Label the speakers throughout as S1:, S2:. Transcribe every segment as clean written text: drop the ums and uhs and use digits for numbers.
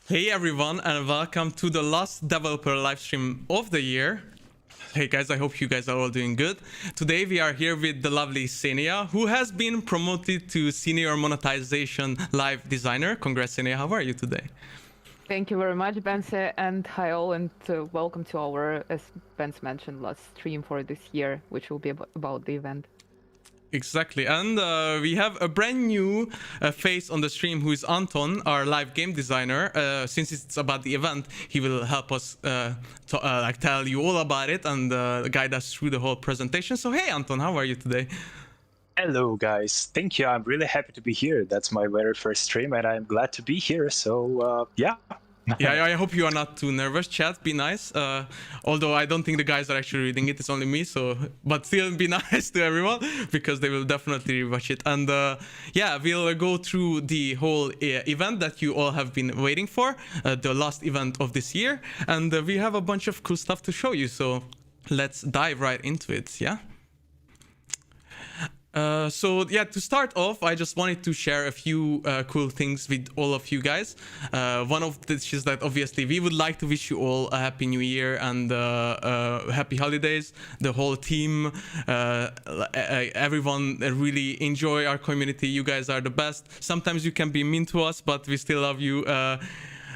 S1: Hey everyone, and welcome to the last developer livestream of the year. Hey guys, I hope you guys are all doing good. Today we are here with the lovely Senia, who has been promoted to Senior Monetization Live Designer. Congrats Senia, how are you today?
S2: Thank you very much, Bense, and hi all, and welcome to our, as Bense mentioned, last stream for this year, which will be about the event.
S1: Exactly, and we have a brand new face on the stream who is Anton, our live game designer. Since it's about the event, he will help us tell you all about it and guide us through the whole presentation. So hey Anton, how are you today?
S3: Hello guys, thank you. I'm really happy to be here. That's my very first stream and I'm glad to be here. So yeah.
S1: Yeah, I hope you are not too nervous. Chat, be nice. Although I don't think the guys are actually reading it, it's only me. So, but still be nice to everyone because they will definitely watch it. And yeah, we'll go through the whole event that you all have been waiting for, the last event of this year. And we have a bunch of cool stuff to show you. So let's dive right into it. Yeah. So yeah, to start off, I just wanted to share a few cool things with all of you guys. One of which is that obviously we would like to wish you all a happy new year and happy holidays. The whole team, everyone really enjoy our community. You guys are the best. Sometimes you can be mean to us, but we still love you.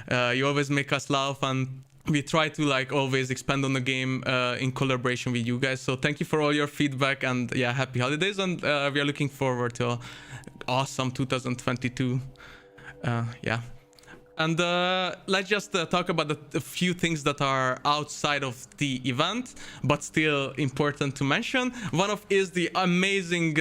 S1: You always make us laugh, and we try to like always expand on the game in collaboration with you guys. So thank you for all your feedback, and yeah, happy holidays, and we are looking forward to an awesome 2022. Yeah, and let's just talk about a few things that are outside of the event but still important to mention. One of is the amazing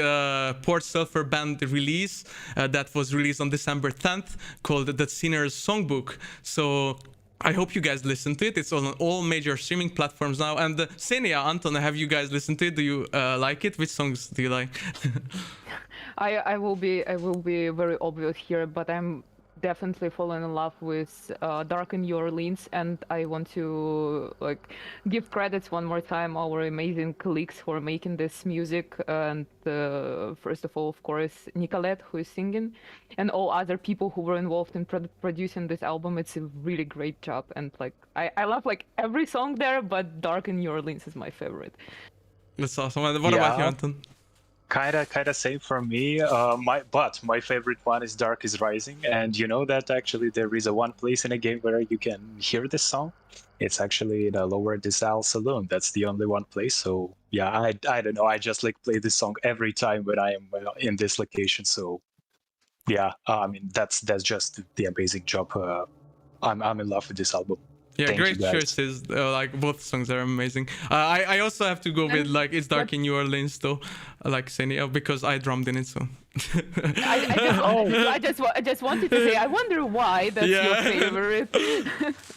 S1: Port Sulphur Band release that was released on December 10th called The Sinner's Songbook. So I hope you guys listen to it. It's on all major streaming platforms now. And Senia, Anton, have you guys listened to it? Do you like it? Which songs do you like?
S2: I will be very obvious here, but I'm definitely falling in love with Dark in New Orleans, and I want to like give credits one more time our amazing colleagues who are making this music, and first of all, of course, Nicolette, who is singing, and all other people who were involved in producing this album. It's a really great job, and like I love like every song there, but Dark in New Orleans is my favorite.
S1: That's awesome. What about you, Anton?
S3: Kinda same for me. My favorite one is Dark is Rising, and you know that actually there is one place in a game where you can hear this song. It's actually in a Lower Desal Saloon. That's the only one place. So yeah, I don't know. I just like play this song every time when I am in this location. So yeah, I mean that's just the amazing job. I'm in love with this album.
S1: Yeah, great choices. Like both songs are amazing. I also have to go with like It's Dark in New Orleans though. like Xenia, because I drummed in it. So
S2: I just wanted to say, I wonder why that's your
S1: Yeah.
S2: favorite.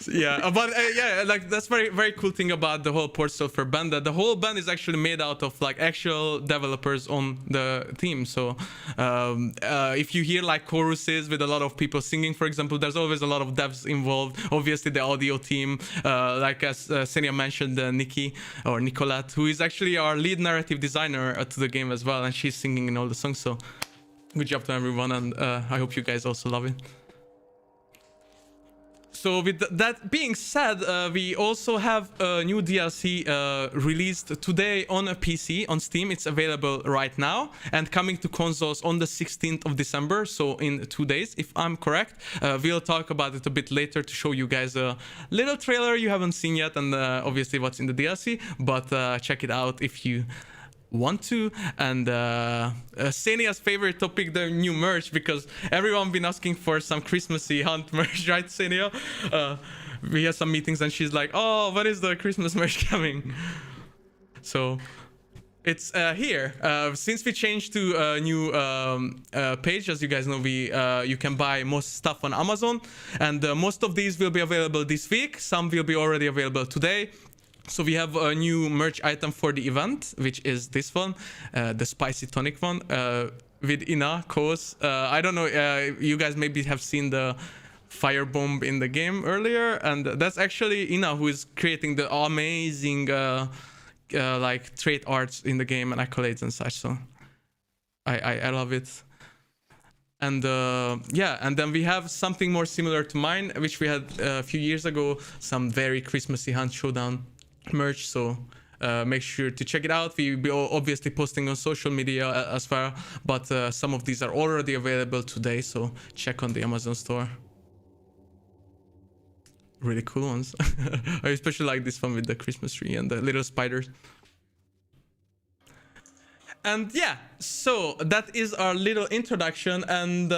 S1: yeah, but yeah, like that's very cool thing about the whole Port Sulphur band, that the whole band is actually made out of like actual developers on the team. So if you hear like choruses with a lot of people singing, for example, there's always a lot of devs involved. Obviously the audio team, like as Senia mentioned, Nikki or Nicolette, who is actually our lead narrative designer to the game as well, and she's singing in all the songs. So good job to everyone, and I hope you guys also love it. So with that being said, we also have a new DLC released today on a PC on Steam. It's available right now and coming to consoles on the 16th of December, so in 2 days, if I'm correct. We'll talk about it a bit later to show you guys a little trailer you haven't seen yet, and obviously what's in the DLC, but check it out if you want to. And Senia's favorite topic, the new merch, because everyone been asking for some Christmassy hunt merch, right, Senia? We had some meetings and she's like, oh, when is the Christmas merch coming? So it's here. Since we changed to a new page, as you guys know, you can buy most stuff on Amazon, and most of these will be available this week. Some will be already available today. So we have a new merch item for the event, which is this one, the spicy tonic one, with Ina Kos. I don't know, you guys maybe have seen the firebomb in the game earlier, and that's actually Ina who is creating the amazing like trait arts in the game and accolades and such. So I love it. And yeah, and then we have something more similar to mine, which we had a few years ago, some very Christmassy Hunt Showdown merch. So make sure to check it out. We'll be obviously posting on social media as well, but some of these are already available today, so check on the Amazon store. Really cool ones. I especially like this one with the Christmas tree and the little spiders. And yeah, so that is our little introduction, and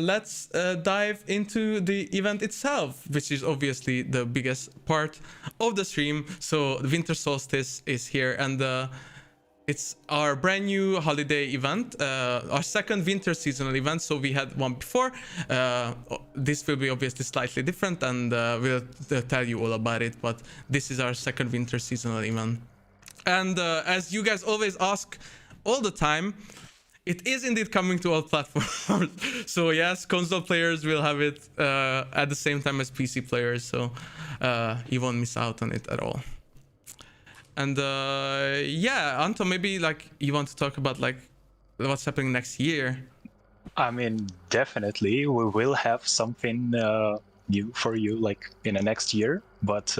S1: let's dive into the event itself, which is obviously the biggest part of the stream. So the Winter Solstice is here, and it's our brand new holiday event, our second winter seasonal event. So we had one before. This will be obviously slightly different, and we'll tell you all about it, but this is our second winter seasonal event. And as you guys always ask all the time, it is indeed coming to all platforms. So yes, console players will have it at the same time as PC players, so you won't miss out on it at all. And yeah, Anton, maybe like you want to talk about like what's happening next year.
S3: I mean, definitely we will have something new for you like in the next year, but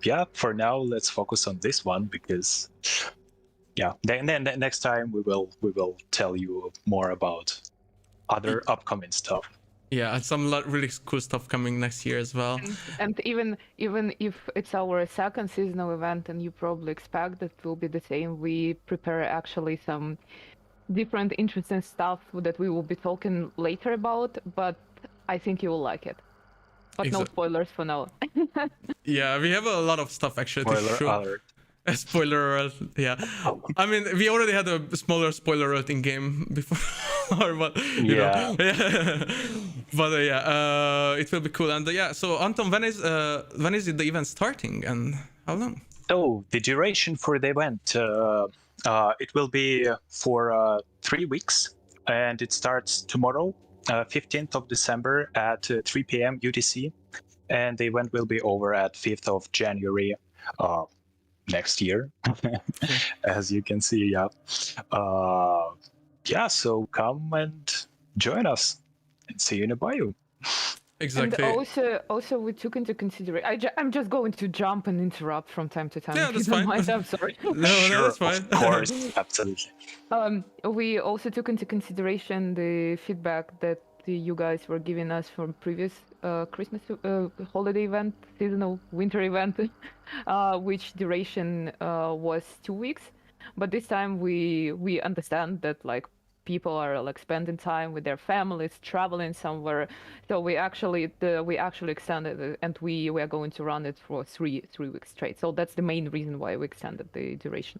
S3: yeah, for now let's focus on this one, because yeah, then next time we will tell you more about other upcoming stuff.
S1: Yeah, and some really cool stuff coming next year as well.
S2: And even if it's our second seasonal event, and you probably expect that it will be the same, we prepare actually some different interesting stuff that we will be talking later about, but I think you will like it. But no spoilers for now.
S1: Yeah, we have a lot of stuff actually to show.
S3: Spoiler alert.
S1: A spoiler alert, yeah. I mean, we already had a smaller spoiler alert in game before, but you know. Yeah. But yeah, it will be cool. And yeah, so Anton, when is the event starting and how long?
S3: Oh, the duration for the event, it will be for 3 weeks, and it starts tomorrow, 15th of December at 3 p.m. UTC, and the event will be over at 5th of January next year, as you can see. Yeah, yeah. So come and join us, and see you in the bio.
S1: Exactly.
S2: And also we took into consideration. I'm just going to jump and interrupt from time to time.
S1: Yeah, that's fine.
S2: I'm sorry.
S1: No, that's fine.
S3: Of course, absolutely.
S2: We also took into consideration the feedback that you guys were giving us from previous Christmas holiday event, seasonal winter event, which duration was 2 weeks. But this time we understand that like people are like spending time with their families, traveling somewhere. So we actually extended it, and we are going to run it for three weeks straight. So that's the main reason why we extended the duration.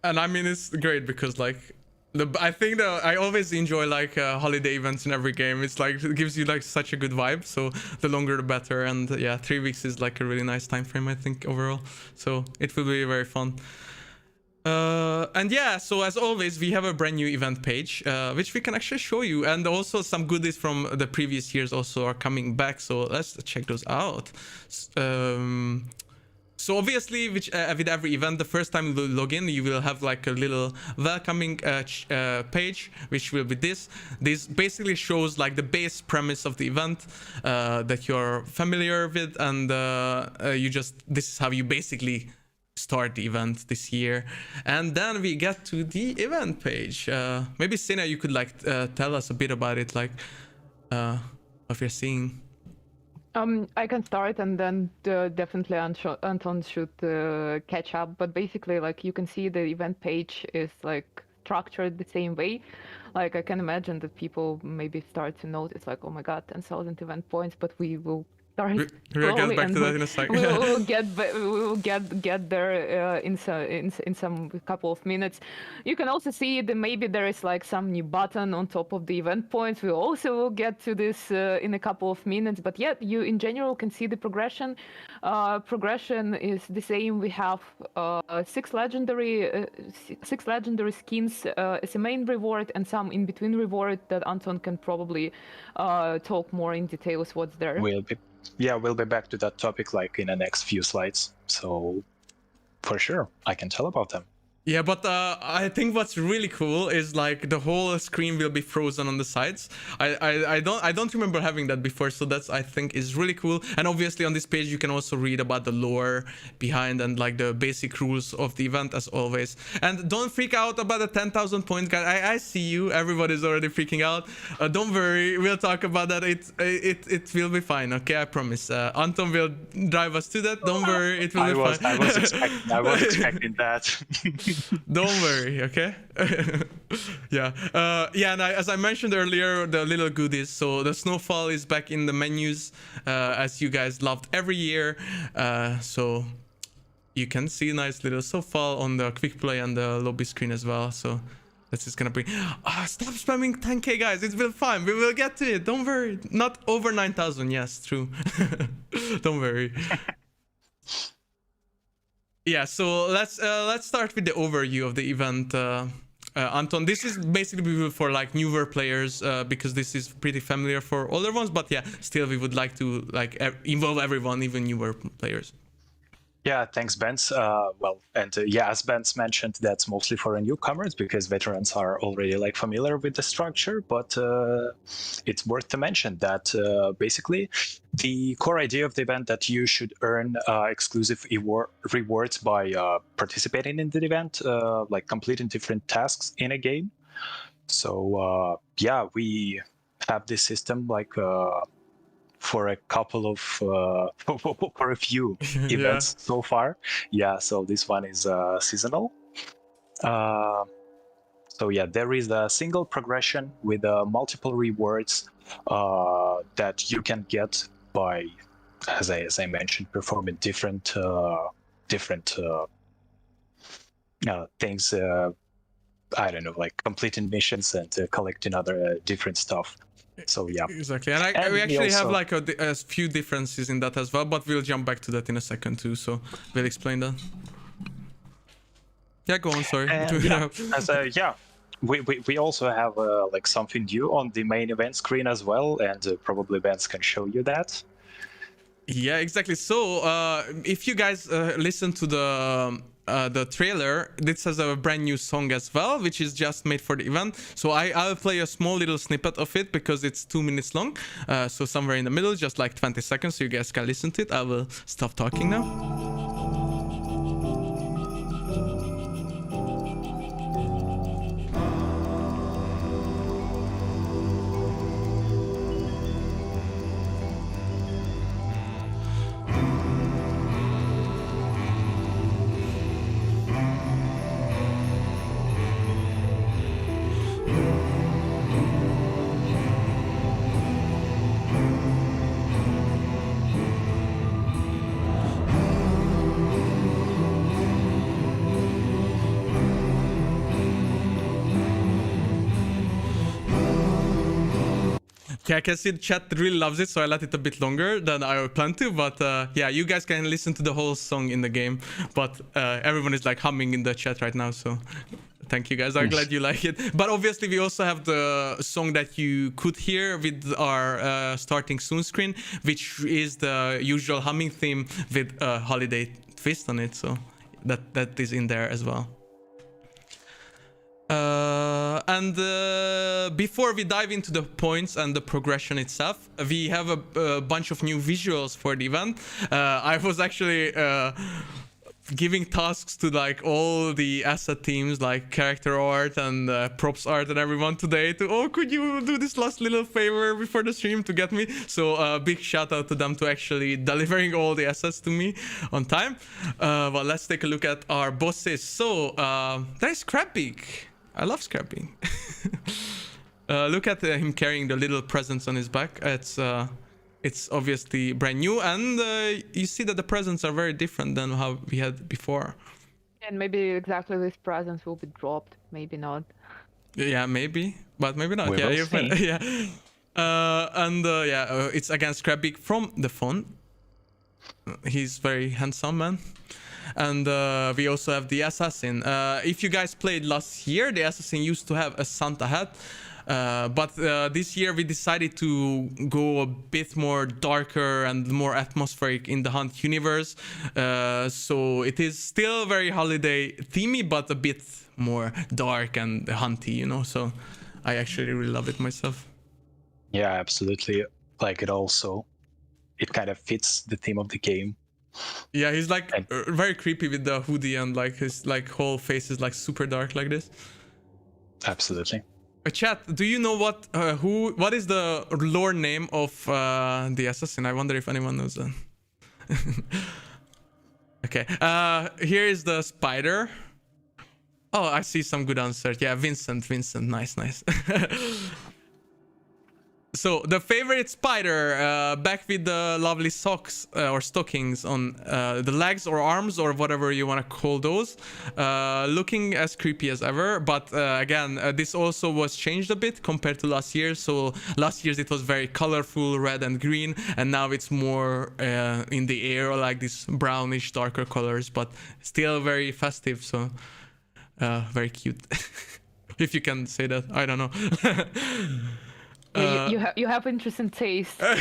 S1: And I mean, it's great because like I think that I always enjoy like holiday events in every game. It's like it gives you like such a good vibe. So the longer the better. And yeah, 3 weeks is like a really nice time frame, I think, overall. So it will be very fun. And yeah, so as always, we have a brand new event page, which we can actually show you. And also some goodies from the previous years also are coming back. So let's check those out. So obviously, with every event, the first time you log in, you will have like a little welcoming page, which will be this. This basically shows like the base premise of the event that you're familiar with, and this is how you basically start the event this year. And then we get to the event page. Maybe Sina, you could like tell us a bit about it, like what you're seeing.
S2: I can start, and then definitely Anton should catch up. But basically, like you can see, the event page is like structured the same way. Like I can imagine that people maybe start to notice, like, oh my god, 10,000 event points, but we will start
S1: We'll get
S2: slowly,
S1: back
S2: and
S1: to that in a second.
S2: we will get there in some couple of minutes. You can also see that maybe there is like some new button on top of the event points. We also will get to this in a couple of minutes. But yeah, you in general can see the progression. Progression is the same. We have 6 legendary skins as a main reward, and some in between reward that Anton can probably talk more in details what's there.
S3: We'll be back to that topic like in the next few slides. So for sure, I can tell about them.
S1: Yeah, but I think what's really cool is like the whole screen will be frozen on the sides. I don't remember having that before, so that's I think is really cool. And obviously on this page you can also read about the lore behind and like the basic rules of the event as always. And don't freak out about the 10,000 points, guys. I see you. Everybody's already freaking out. Don't worry, we'll talk about that. It will be fine. Okay, I promise. Anton will drive us to that. Don't worry, it will be fine.
S3: I was expecting that.
S1: Don't worry, okay? Yeah. And as I mentioned earlier, the little goodies. So the snowfall is back in the menus, as you guys loved every year. So you can see a nice little snowfall on the quick play and the lobby screen as well. So this is gonna bring... stop spamming 10k, guys. It will be fine. We will get to it. Don't worry. Not over 9,000. Yes, true. Don't worry. Yeah, so let's start with the overview of the event. Anton, this is basically for like newer players because this is pretty familiar for older ones, but yeah, still we would like to like involve everyone, even newer players.
S3: Yeah, thanks, Benz. As Benz mentioned, that's mostly for newcomers because veterans are already like familiar with the structure. But it's worth to mention that basically the core idea of the event that you should earn exclusive rewards by participating in the event, like completing different tasks in a game. So we have this system like. For a couple of for a few events so far. Yeah, so this one is seasonal. There is a single progression with multiple rewards that you can get by, as I mentioned, performing different things. I don't know, like completing missions and collecting other different stuff. So yeah,
S1: exactly, and we actually have like a few differences in that as well, but we'll jump back to that in a second too. So we'll explain that. Yeah, go on. Sorry.
S3: We also have like something new on the main event screen as well, and probably Vance can show you that.
S1: Yeah, exactly. So if you guys listen to the trailer, this has a brand new song as well, which is just made for the event. So I'll play a small little snippet of it because it's 2 minutes long. So somewhere in the middle, just like 20 seconds, so you guys can listen to it. I will stop talking now. Yeah, I can see the chat really loves it, so I let it a bit longer than I planned to. But yeah, you guys can listen to the whole song in the game. But everyone is like humming in the chat right now, so thank you guys. I'm glad you like it. But obviously, we also have the song that you could hear with our starting soon screen, which is the usual humming theme with a holiday twist on it. So that is in there as well. And before we dive into the points and the progression itself, we have a bunch of new visuals for the event. I was actually giving tasks to like all the asset teams, like character art and props art and everyone today to, could you do this last little favor before the stream to get me? So big shout out to them to actually delivering all the assets to me on time. Well, let's take a look at our bosses. So there's Scrapbeak. I love Scrapping. Look at him carrying the little presents on his back. It's obviously brand new, and you see that the presents are very different than how we had before.
S2: And maybe exactly these presents will be dropped. Maybe not.
S1: Yeah, maybe, but maybe not.
S3: We
S1: Yeah,
S3: will see.
S1: yeah. It's again Scrapbeak from the phone. He's very handsome, man. And we also have the assassin. If you guys played last year, the assassin used to have a Santa hat, but this year we decided to go a bit more darker and more atmospheric in the Hunt universe. So it is still very holiday themey, but a bit more dark and hunty, you know. So I actually really love it myself.
S3: Yeah, absolutely. Like it kind of fits the theme of the game.
S1: Yeah, he's like very creepy with the hoodie, and like his like whole face is like super dark like this.
S3: Absolutely.
S1: Chat, do you know what is the lore name of the assassin? I wonder if anyone knows that. Okay, here is the spider. Oh, I see some good answers. Yeah, Vincent, nice. So the favorite spider, back with the lovely socks or stockings on the legs or arms or whatever you want to call those, looking as creepy as ever. But again, this also was changed a bit compared to last year. So last year's it was very colorful, red and green, and now it's more in the air, like these brownish, darker colors, but still very festive. So very cute, if you can say that. I don't know.
S2: You have interesting taste.
S1: I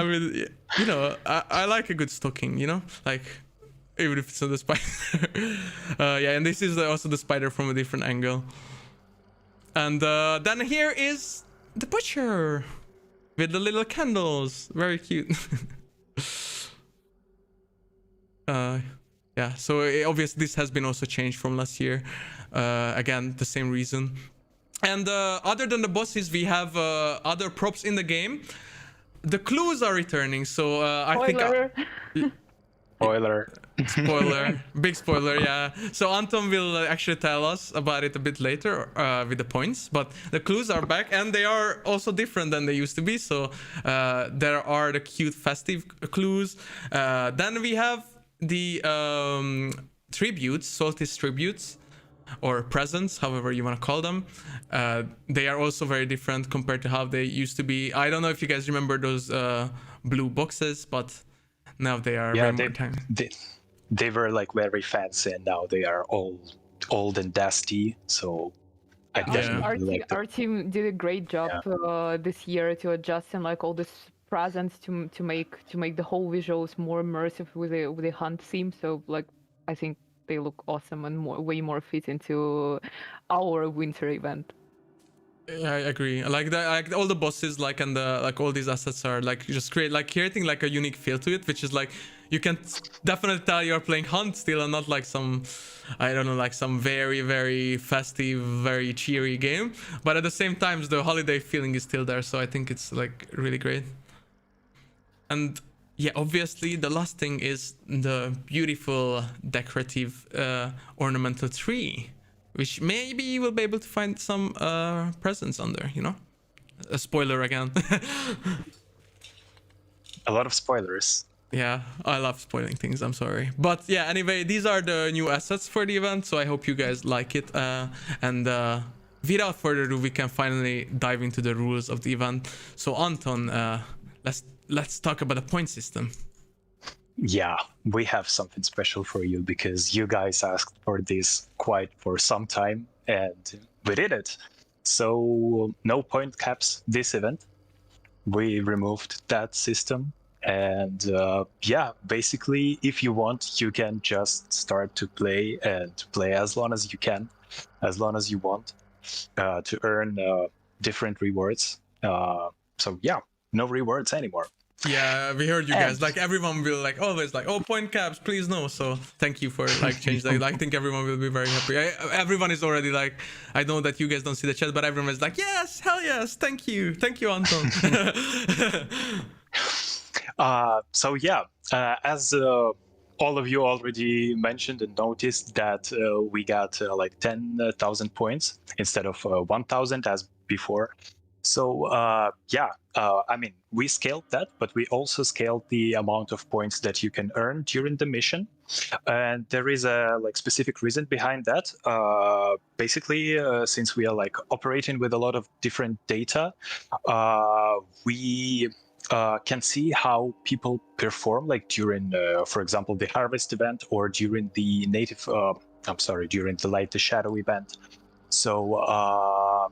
S1: mean, you know, I like a good stocking, you know, like even if it's not the spider. Yeah, and this is also the spider from a different angle. And then here is the butcher with the little candles, very cute. Yeah, so obviously this has been also changed from last year. Again, the same reason. And other than the bosses, we have other props in the game. The clues are returning, so I think... Spoiler. Big spoiler, yeah. So Anton will actually tell us about it a bit later with the points. But the clues are back, and they are also different than they used to be. So there are the cute festive clues. Then we have the tributes, Solstice tributes, or presents, however you want to call them. They are also very different compared to how they used to be. I don't know if you guys remember those blue boxes, but now they are very more tiny.
S3: They were like very fancy, and now they are all old and dusty. So I definitely like
S2: our team did a great job this year to adjusting like all these presents to make the whole visuals more immersive with the hunt theme. So like I think they look awesome and way more fit into our winter event.
S1: Yeah, I agree. Like all the bosses, like, and like all these assets are like just creating like a unique feel to it, which is like you can definitely tell you're playing Hunt still and not like some, I don't know, like some very, very festive, very cheery game. But at the same time, the holiday feeling is still there. So I think it's like really great. And yeah, obviously the last thing is the beautiful decorative ornamental tree, which maybe you will be able to find some presents under, you know? A spoiler again.
S3: a lot of spoilers.
S1: Yeah, I love spoiling things, I'm sorry. But yeah, anyway, these are the new assets for the event, so I hope you guys like it. And without further ado, we can finally dive into the rules of the event. So Anton, let's talk about the point system.
S3: Yeah, we have something special for you because you guys asked for this quite for some time and we did it. So no point caps this event. We removed that system. And yeah, basically, if you want, you can just start to play and play as long as you can, as long as you want, to earn different rewards. So yeah, no rewards anymore.
S1: Yeah, we heard you guys.
S3: And-
S1: Like everyone will like always like, oh, point caps, please no. So thank you for like change that. I think everyone will be very happy. Everyone is already like, I know that you guys don't see the chat, but everyone is like, yes, hell yes, thank you, Anton.
S3: So yeah, as all of you already mentioned and noticed that we got like 10,000 points instead of 1,000 as before. So yeah, I mean, we scaled that, but we also scaled the amount of points that you can earn during the mission. And there is a like specific reason behind that. Basically, since we are like operating with a lot of different data, we can see how people perform like during, for example, the harvest event or during the during the light the shadow event. So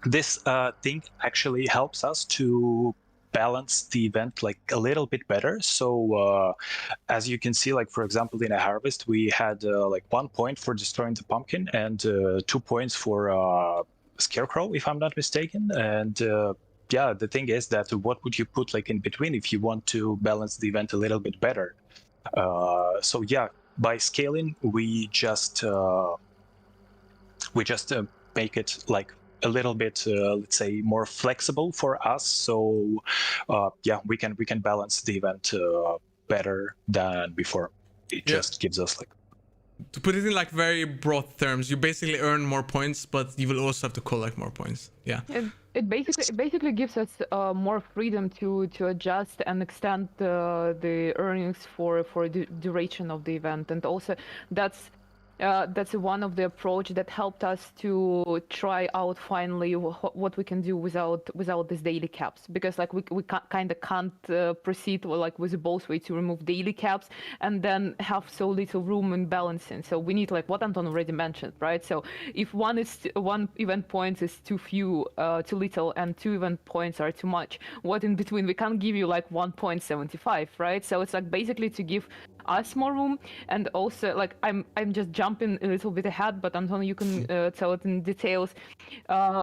S3: this thing actually helps us to balance the event like a little bit better. So as you can see, like for example, in a harvest, we had like 1 point for destroying the pumpkin and 2 points for scarecrow, if I'm not mistaken. And yeah, the thing is that what would you put like in between if you want to balance the event a little bit better? So yeah, by scaling, we just make it like a little bit, let's say, more flexible for us. So yeah, we can balance the event better than before. It just gives us like.
S1: To put it in like very broad terms, you basically earn more points, but you will also have to collect more points. Yeah.
S2: It basically gives us more freedom to adjust and extend the earnings for the duration of the event, and also that's one of the approach that helped us to try out finally what we can do without these daily caps, because like we kind of can't proceed like with the both way to remove daily caps and then have so little room in balancing. So we need like what Anton already mentioned, right? So if one event points is too little and 2 event points are too much, what in between? We can't give you like 1.75, right? So it's like basically to give us more room. And also like I'm just jumping a little bit ahead, but Anton, you can tell it in details.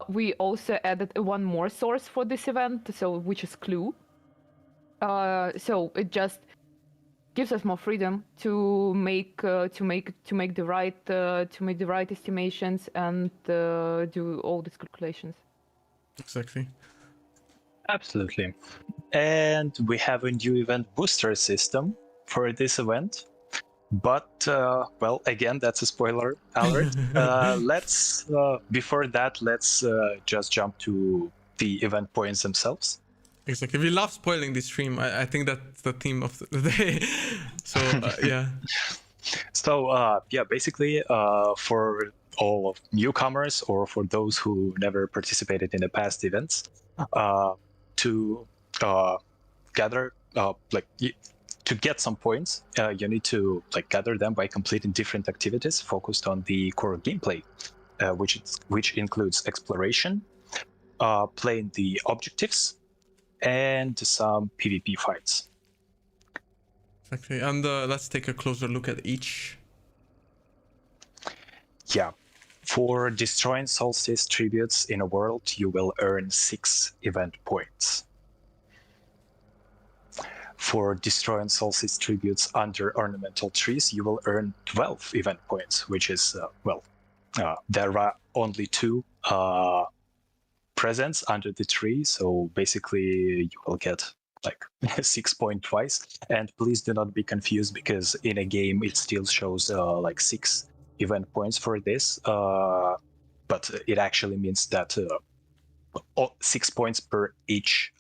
S2: We also added one more source for this event, so which is clue. So it just gives us more freedom to make the right estimations and do all these calculations.
S1: Exactly.
S3: Absolutely. And we have a new event booster system for this event. But, well, again, that's a spoiler alert. Before that, let's just jump to the event points themselves.
S1: Exactly. We love spoiling this stream. I think that's the theme of the day. So, yeah.
S3: So, yeah, basically, for all of newcomers or for those who never participated in the past events, to gather, to get some points, you need to like gather them by completing different activities focused on the core gameplay, which includes exploration, playing the objectives, and some PvP fights.
S1: Exactly. And let's take a closer look at each.
S3: Yeah. For destroying Solstice tributes in a world, you will earn 6 event points. For destroying Solstice tributes under ornamental trees, you will earn 12 event points, which is, there are only 2 presents under the tree, so basically you will get like 6 points twice. And please do not be confused, because in a game it still shows like 6 event points for this, but it actually means that 6 points per each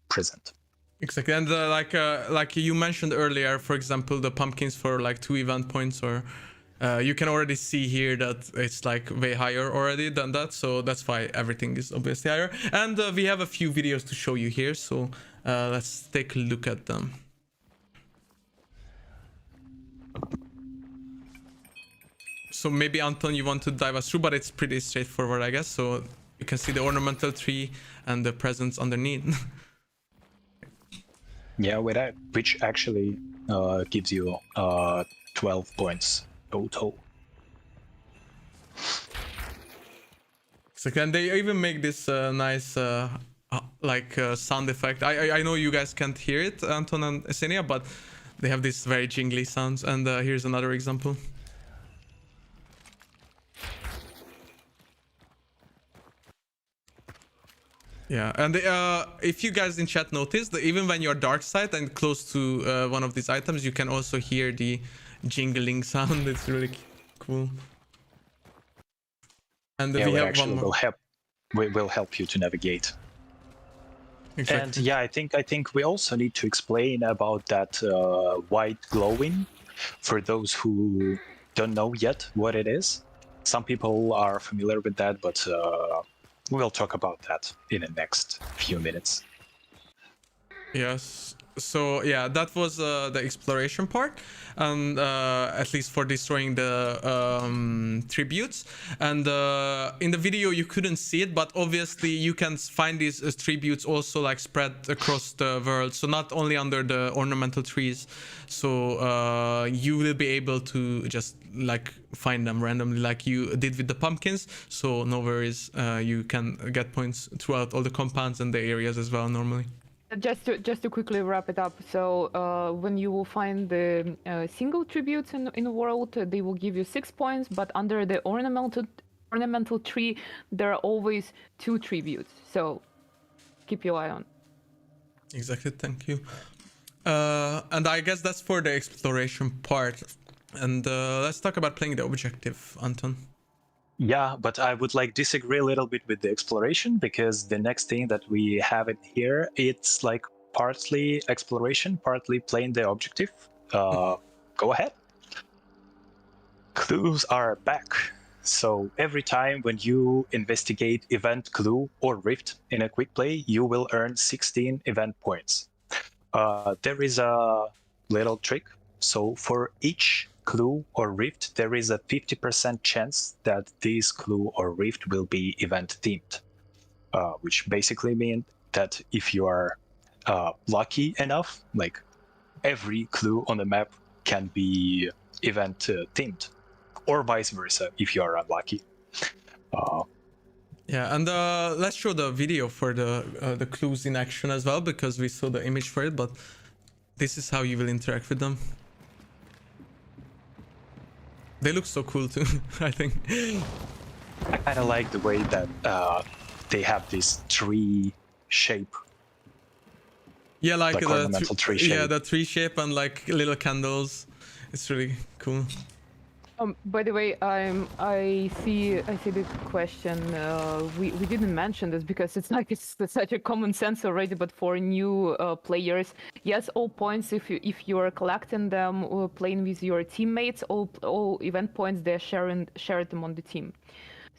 S3: present.
S1: Exactly. And like you mentioned earlier, for example, the pumpkins for like 2 event points, or you can already see here that it's like way higher already than that, so that's why everything is obviously higher. And we have a few videos to show you here, so let's take a look at them. So maybe Anton, you want to dive us through, but it's pretty straightforward, I guess. So you can see the ornamental tree and the presents underneath.
S3: Yeah, which actually gives you 12 points total.
S1: So can they even make this nice sound effect? I know you guys can't hear it, Anton and Esenia, but they have these very jingly sounds. And here's another example. Yeah, and if you guys in chat noticed that even when you're dark side and close to one of these items, you can also hear the jingling sound. It's really cool. And
S3: yeah,
S1: we have
S3: actually
S1: one more.
S3: will help you to navigate.
S1: Exactly.
S3: And yeah, I think we also need to explain about that white glowing for those who don't know yet what it is. Some people are familiar with that, but we'll talk about that in the next few minutes.
S1: Yes. So yeah, that was the exploration part, and at least for destroying the tributes. And in the video you couldn't see it, but obviously you can find these tributes also like spread across the world. So not only under the ornamental trees. So you will be able to just like find them randomly, like you did with the pumpkins. So no worries, you can get points throughout all the compounds and the areas as well normally.
S2: Just to quickly wrap it up, so when you will find the single tributes in the world, they will give you 6 points, but under the ornamental tree, there are always 2 tributes. So keep your eye on.
S1: Exactly, thank you. And I guess that's for the exploration part. And let's talk about playing the objective, Anton.
S3: Yeah, but I would like disagree a little bit with the exploration, because the next thing that we have in here, it's like partly exploration, partly playing the objective. Go ahead. Clues are back. So every time when you investigate event, clue, or rift in a quick play, you will earn 16 event points. There is a little trick. So for each clue or rift, there is a 50% chance that this clue or rift will be event themed, which basically means that if you are lucky enough, like every clue on the map can be event themed, or vice versa if you are unlucky.
S1: Yeah, and let's show the video for the clues in action as well, because we saw the image for it, but this is how you will interact with them. They look so cool too, I think.
S3: I kind of like the way that they have this tree shape.
S1: Yeah, like the
S3: ornamental tree shape.
S1: Yeah, the tree shape and like little candles. It's really cool.
S2: By the way, I see the question. We didn't mention this because it's like it's such a common sense already. But for new players, yes, all points if you are collecting them or playing with your teammates, all event points they're shared among the team.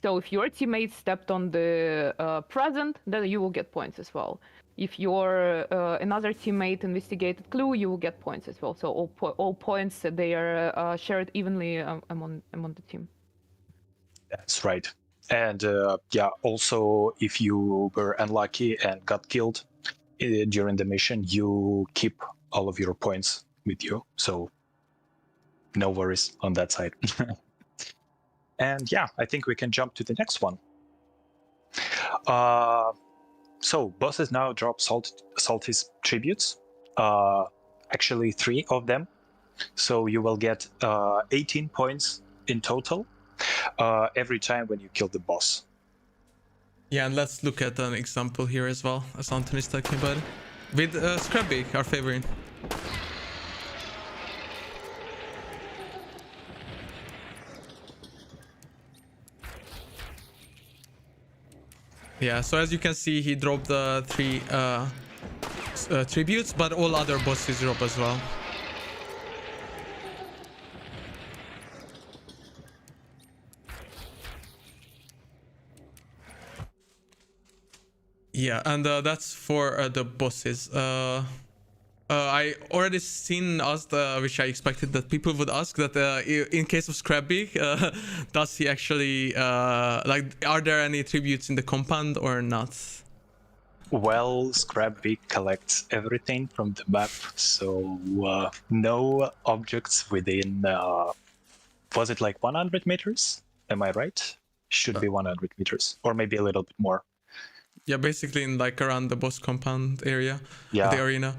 S2: So if your teammate stepped on the present, then you will get points as well. If your another teammate investigated clue, you will get points as well. So all points they are shared evenly among the team.
S3: That's right. And yeah, also if you were unlucky and got killed during the mission, you keep all of your points with you. So no worries on that side. And yeah, I think we can jump to the next one. So bosses now drop Solstice tributes, actually 3 of them. So you will get 18 points in total every time when you kill the boss.
S1: Yeah, and let's look at an example here as well, as Anton is talking about it. With Scrubby, our favorite. Yeah, so as you can see, he dropped the 3 tributes, but all other bosses drop as well. Yeah, and that's for the bosses. I already seen asked, which I expected that people would ask, that in case of Scrabby, does he actually like? Are there any tributes in the compound or not?
S3: Well, Scrapbig collects everything from the map, so no objects within. Was it like 100 meters? Am I right? Should be 100 meters, or maybe a little bit more.
S1: Yeah, basically in like around the boss compound area,
S3: Yeah.
S1: the arena,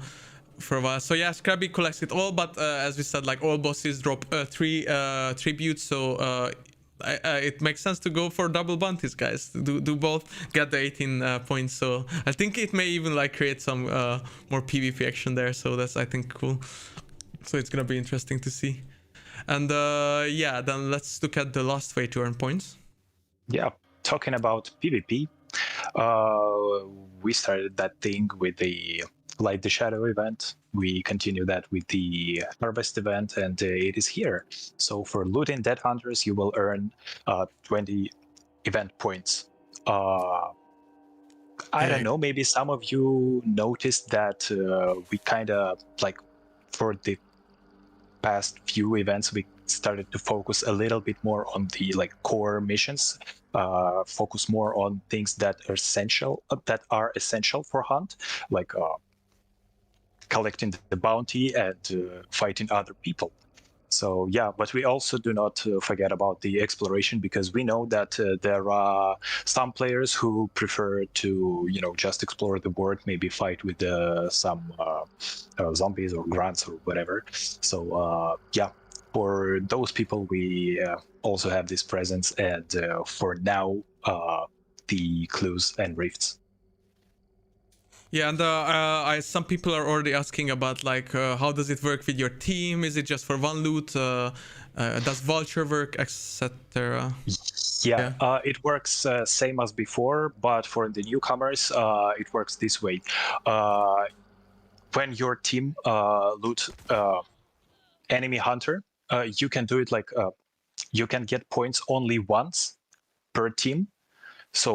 S1: for a while. So yeah, Scrabby collects it all, but as we said, like all bosses drop 3 tributes, so it makes sense to go for double bounties, guys. Do both, get the 18 points. So I think it may even like create some more PvP action there. So that's, I think, cool. So it's gonna be interesting to see. And yeah, then let's look at the last way to earn points.
S3: Yeah, talking about PvP, we started that thing with the Light the Shadow event. We continue that with the Harvest event, and it is here. So for looting Dead Hunters, you will earn 20 event points. I don't know, maybe some of you noticed that we kind of, like, for the past few events, we started to focus a little bit more on the like core missions, focus more on things that are essential for hunt, like collecting the bounty and fighting other people. So yeah, but we also do not forget about the exploration, because we know that there are some players who prefer to, just explore the world, maybe fight with some zombies or grunts or whatever. So yeah, for those people, we also have this presence, and for now, the clues and rifts.
S1: Yeah, and some people are already asking about like how does it work with your team? Is it just for one loot? Does vulture work, etc.?
S3: Yeah, it works same as before, but for the newcomers, it works this way. When your team loot enemy hunter, you can do it like you can get points only once per team. So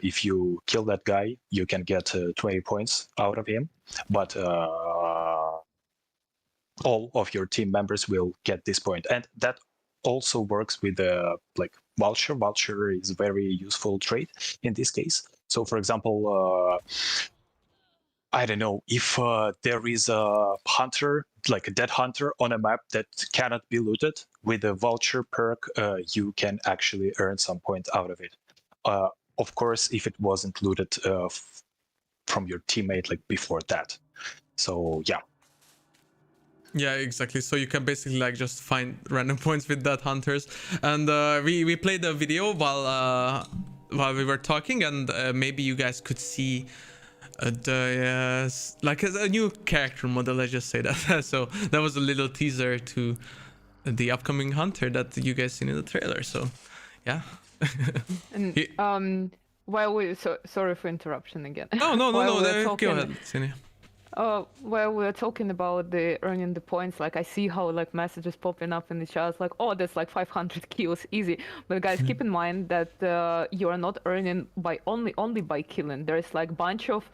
S3: if you kill that guy, you can get 20 points out of him, but all of your team members will get this point. And that also works with like vulture. Vulture is a very useful trait in this case. So for example, I don't know, if there is a hunter, like a dead hunter on a map that cannot be looted, with a vulture perk, you can actually earn some points out of it. Of course, if it wasn't looted from your teammate like before that. So yeah.
S1: Yeah, exactly. So you can basically like just find random points with that hunters. And we played a video while we were talking, and maybe you guys could see the like a new character model. Let's just say that. So that was a little teaser to the upcoming hunter that you guys seen in the trailer. So yeah.
S2: And while we sorry for interruption again.
S1: No,
S2: talking,
S1: go ahead, Sini.
S2: While we're talking about the earning the points, like I see how like messages popping up in the chat, like, oh, that's like 500 kills, easy. But guys, keep in mind that you are not earning by only by killing. There's like bunch of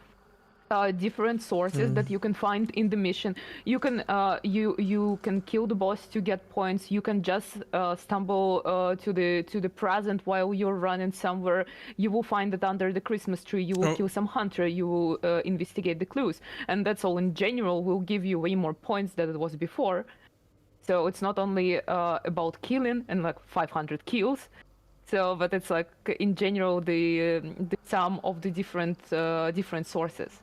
S2: different sources that you can find in the mission. You can you can kill the boss to get points. You can just stumble to the present while you're running somewhere. You will find it under the Christmas tree. You will kill some hunter. You will investigate the clues, and that's all. In general, will give you way more points than it was before. So it's not only about killing and like 500 kills. So, but it's like in general the sum of the different sources.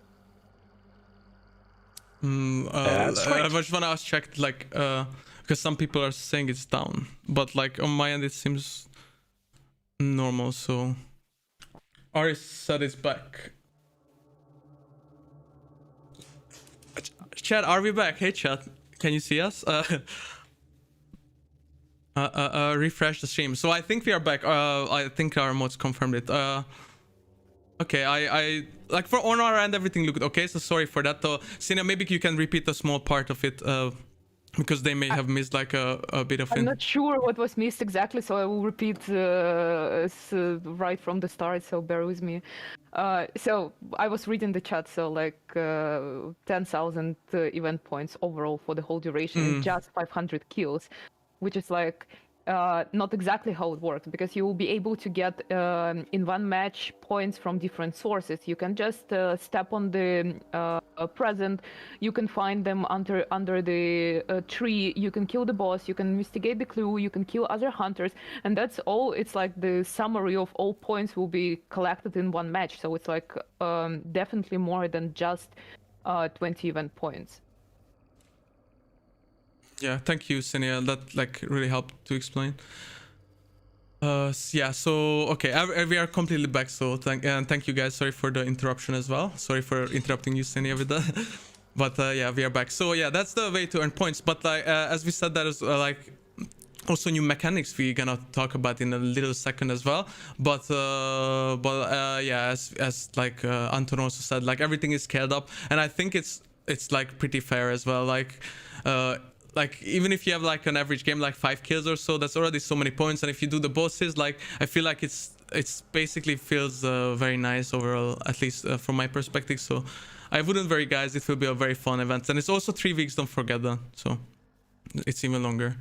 S1: I just want to ask, checked like because some people are saying it's down, but like on my end it seems normal. So Ari said it's back. Chat, are we back? Hey chat, can you see us? Refresh the stream. So I think we are back. I think our mods confirmed it. Okay, I like for on our end everything looked okay, so sorry for that though. Sina, maybe you can repeat a small part of it because they may have missed like a bit of
S2: I'm
S1: it.
S2: not sure what was missed exactly, so I will repeat right from the start, so bear with me. So I was reading the chat, so like 10,000 event points overall for the whole duration and just 500 kills, which is like not exactly how it works, because you will be able to get in one match points from different sources. You can just step on the present, you can find them under the tree, you can kill the boss, you can investigate the clue, you can kill other hunters, and that's all. It's like the summary of all points will be collected in one match, so it's like definitely more than just 20 event points.
S1: Yeah, thank you, Senia. That like really helped to explain. Yeah, so okay, we are completely back. So thank you guys. Sorry for the interruption as well. Sorry for interrupting you, Senia, with that. But yeah, we are back. So yeah, that's the way to earn points. But like as we said, that is like also new mechanics we're gonna talk about in a little second as well. But yeah, as like Anton also said, like everything is scaled up, and I think it's like pretty fair as well. Like even if you have like an average game like 5 kills or so, that's already so many points. And if you do the bosses, like I feel like it's basically feels very nice overall, at least from my perspective. So I wouldn't worry, guys. It will be a very fun event, and it's also 3 weeks. Don't forget that. So it's even longer.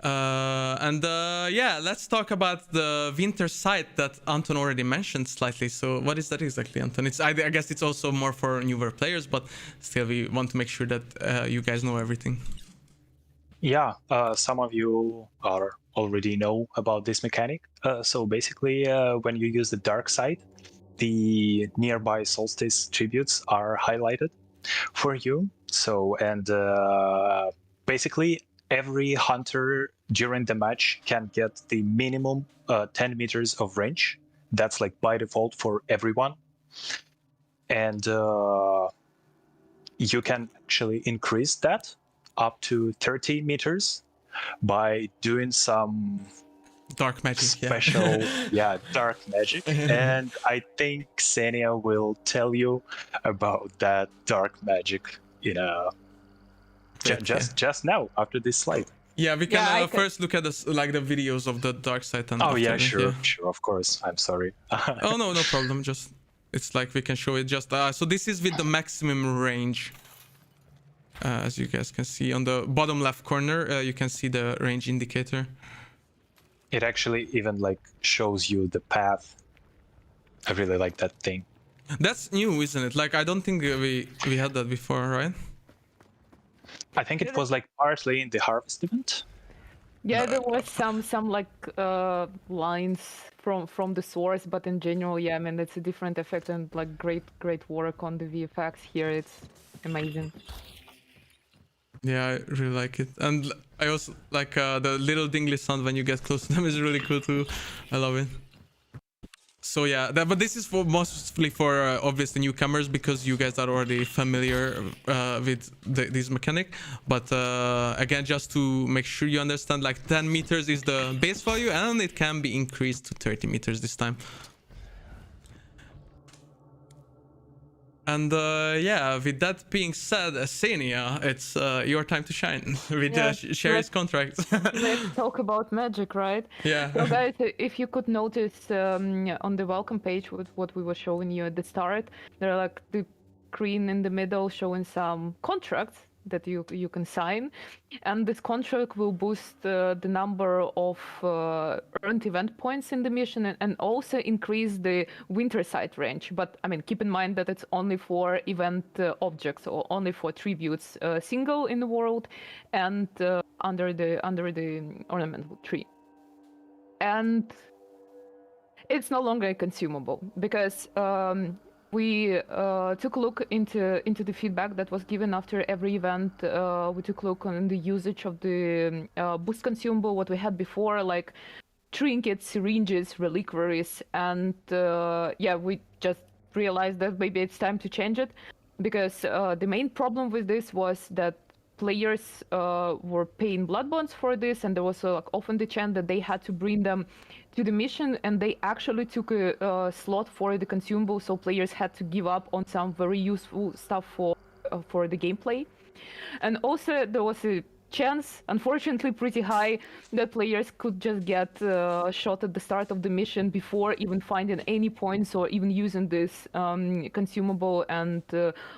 S1: Yeah, let's talk about the winter site that Anton already mentioned slightly. So what is that exactly, Anton? I guess it's also more for newer players, but still we want to make sure that you guys know everything.
S3: Yeah, some of you already know about this mechanic. So basically, when you use the dark side, the nearby Solstice tributes are highlighted for you. So, and basically, every hunter during the match can get the minimum 10 meters of range. That's like by default for everyone. And you can actually increase that up to 30 meters by doing some
S1: dark magic,
S3: special dark magic. And I think Xenia will tell you about that dark magic just now after this slide.
S1: Yeah, we can first look at the videos of the dark side. And
S3: sure, of course. I'm sorry.
S1: Oh no problem. Just it's like we can show it. Just so this is with the maximum range. As you guys can see on the bottom left corner, you can see the range indicator.
S3: It actually even like shows you the path. I really like that thing.
S1: That's new, isn't it? Like I don't think we had that before, right?
S3: I think it was like partly in the harvest event.
S2: Yeah, there was some like lines from the source, but in general, yeah, I mean it's a different effect, and like great work on the VFX here. It's amazing.
S1: Yeah, I really like it, and I also like the little dingly sound when you get close to them is really cool too. I love it. So yeah, but this is for mostly for obviously newcomers, because you guys are already familiar with this mechanic. But again, just to make sure you understand, like 10 meters is the base value, and it can be increased to 30 meters this time. And yeah, with that being said, Xenia, it's your time to shine with Sherry's contract.
S2: Let's talk about magic, right?
S1: Yeah.
S2: So guys, if you could notice on the welcome page with what we were showing you at the start, there are like the screen in the middle showing some contracts that you can sign, and this contract will boost the number of earned event points in the mission, and also increase the winter site range. But I mean, keep in mind that it's only for event objects, or only for tributes, single in the world and under the ornamental tree. And it's no longer consumable, because we took a look into the feedback that was given after every event. We took a look on the usage of the boost consumable, what we had before, like trinkets, syringes, reliquaries, and yeah, we just realized that maybe it's time to change it, because the main problem with this was that players were paying blood bonds for this, and there was like often the chance that they had to bring them to the mission, and they actually took a slot for the consumable, so players had to give up on some very useful stuff for the gameplay. And also there was a chance, unfortunately pretty high, that players could just get shot at the start of the mission before even finding any points or even using this consumable, and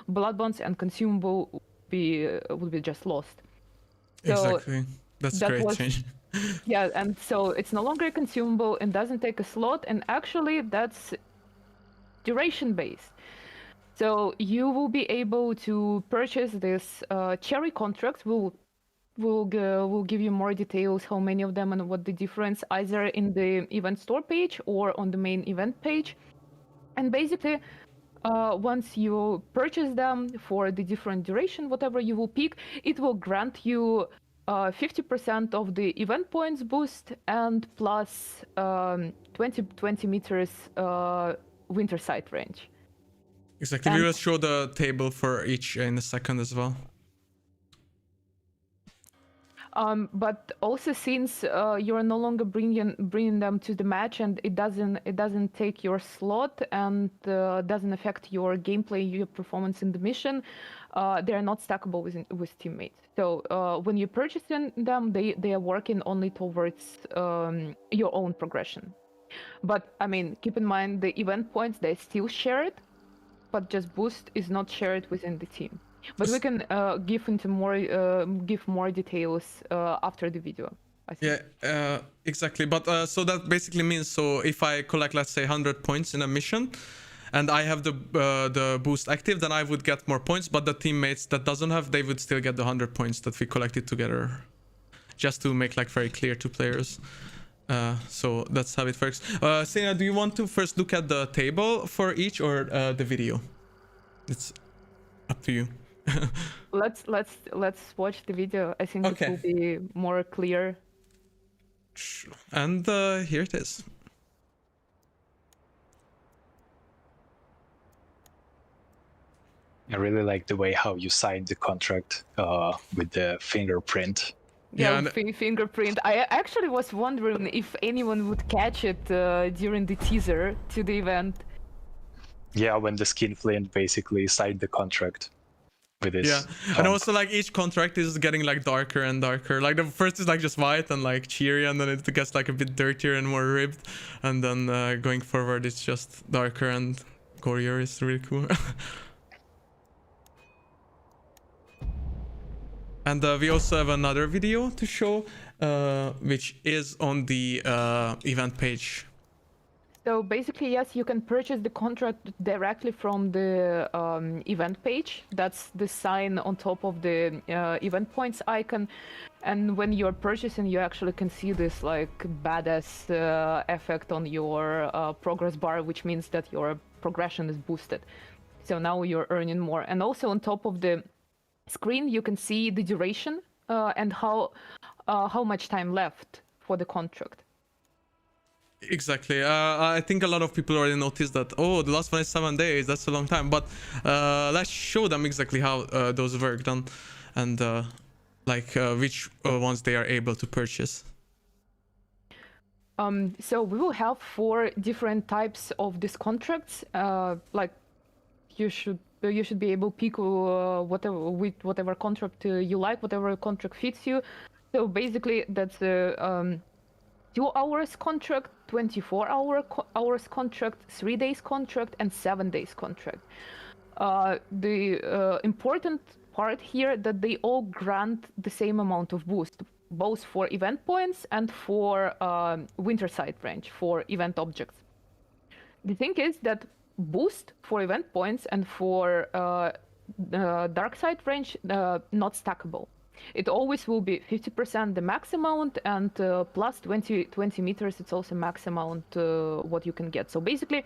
S2: blood bonds and consumable would be just lost. So
S1: Exactly. That's
S2: that
S1: great
S2: was
S1: change.
S2: yeah, and so it's no longer consumable and doesn't take a slot, and actually that's duration based. So you will be able to purchase this cherry contracts. We'll give you more details, how many of them and what the difference, either in the event store page or on the main event page. And basically, once you purchase them for the different duration, whatever you will pick, it will grant you 50% of the event points boost and plus 20 meters winter sight range.
S1: Exactly. We will show the table for each in a second as well.
S2: But also, since you're no longer bringing them to the match, and it doesn't take your slot and doesn't affect your gameplay, your performance in the mission, they are not stackable with teammates. So when you're purchasing them, they are working only towards your own progression. But I mean, keep in mind the event points, they're still shared, but just boost is not shared within the team. But we can give more details after the video, I think.
S1: Yeah, exactly. But so that basically means, so if I collect, let's say, 100 points in a mission, and I have the boost active, then I would get more points. But the teammates that doesn't have, they would still get the 100 points that we collected together. Just to make like very clear to players. So that's how it works. Sina, do you want to first look at the table for each, or the video? It's up to you.
S2: Let's watch the video. I think
S1: Okay.
S2: it will be more clear.
S1: And here it is.
S3: I really like the way how you signed the contract with the fingerprint.
S1: Yeah,
S2: Fingerprint. I actually was wondering if anyone would catch it during the teaser to the event.
S3: Yeah, when the Skinflint basically signed the contract with his.
S1: Yeah, and also like each contract is getting like darker and darker. Like the first is like just white and like cheery, and then it gets like a bit dirtier and more ribbed, and then going forward it's just darker and gorier. It's really cool. And we also have another video to show, which is on the event page.
S2: So basically, yes, you can purchase the contract directly from the event page. That's the sign on top of the event points icon. And when you're purchasing, you actually can see this like badass effect on your progress bar, which means that your progression is boosted. So now you're earning more. And also on top of the screen, you can see the duration and how much time left for the contract.
S1: Exactly. I think a lot of people already noticed that, oh, the last one is 7 days, that's a long time. But let's show them exactly how those work then, and which ones they are able to purchase.
S2: So we will have 4 different types of these contracts. Like you should be able to pick whatever contract you like, whatever contract fits you. So basically, that's a 2 hours contract, 24 hours contract, 3 days contract, and 7 days contract. The important part here that they all grant the same amount of boost, both for event points and for winter sight range for event objects. The thing is that boost for event points and for dark sight range not stackable. It always will be 50% the max amount, and plus 20 meters, it's also max amount what you can get. So basically,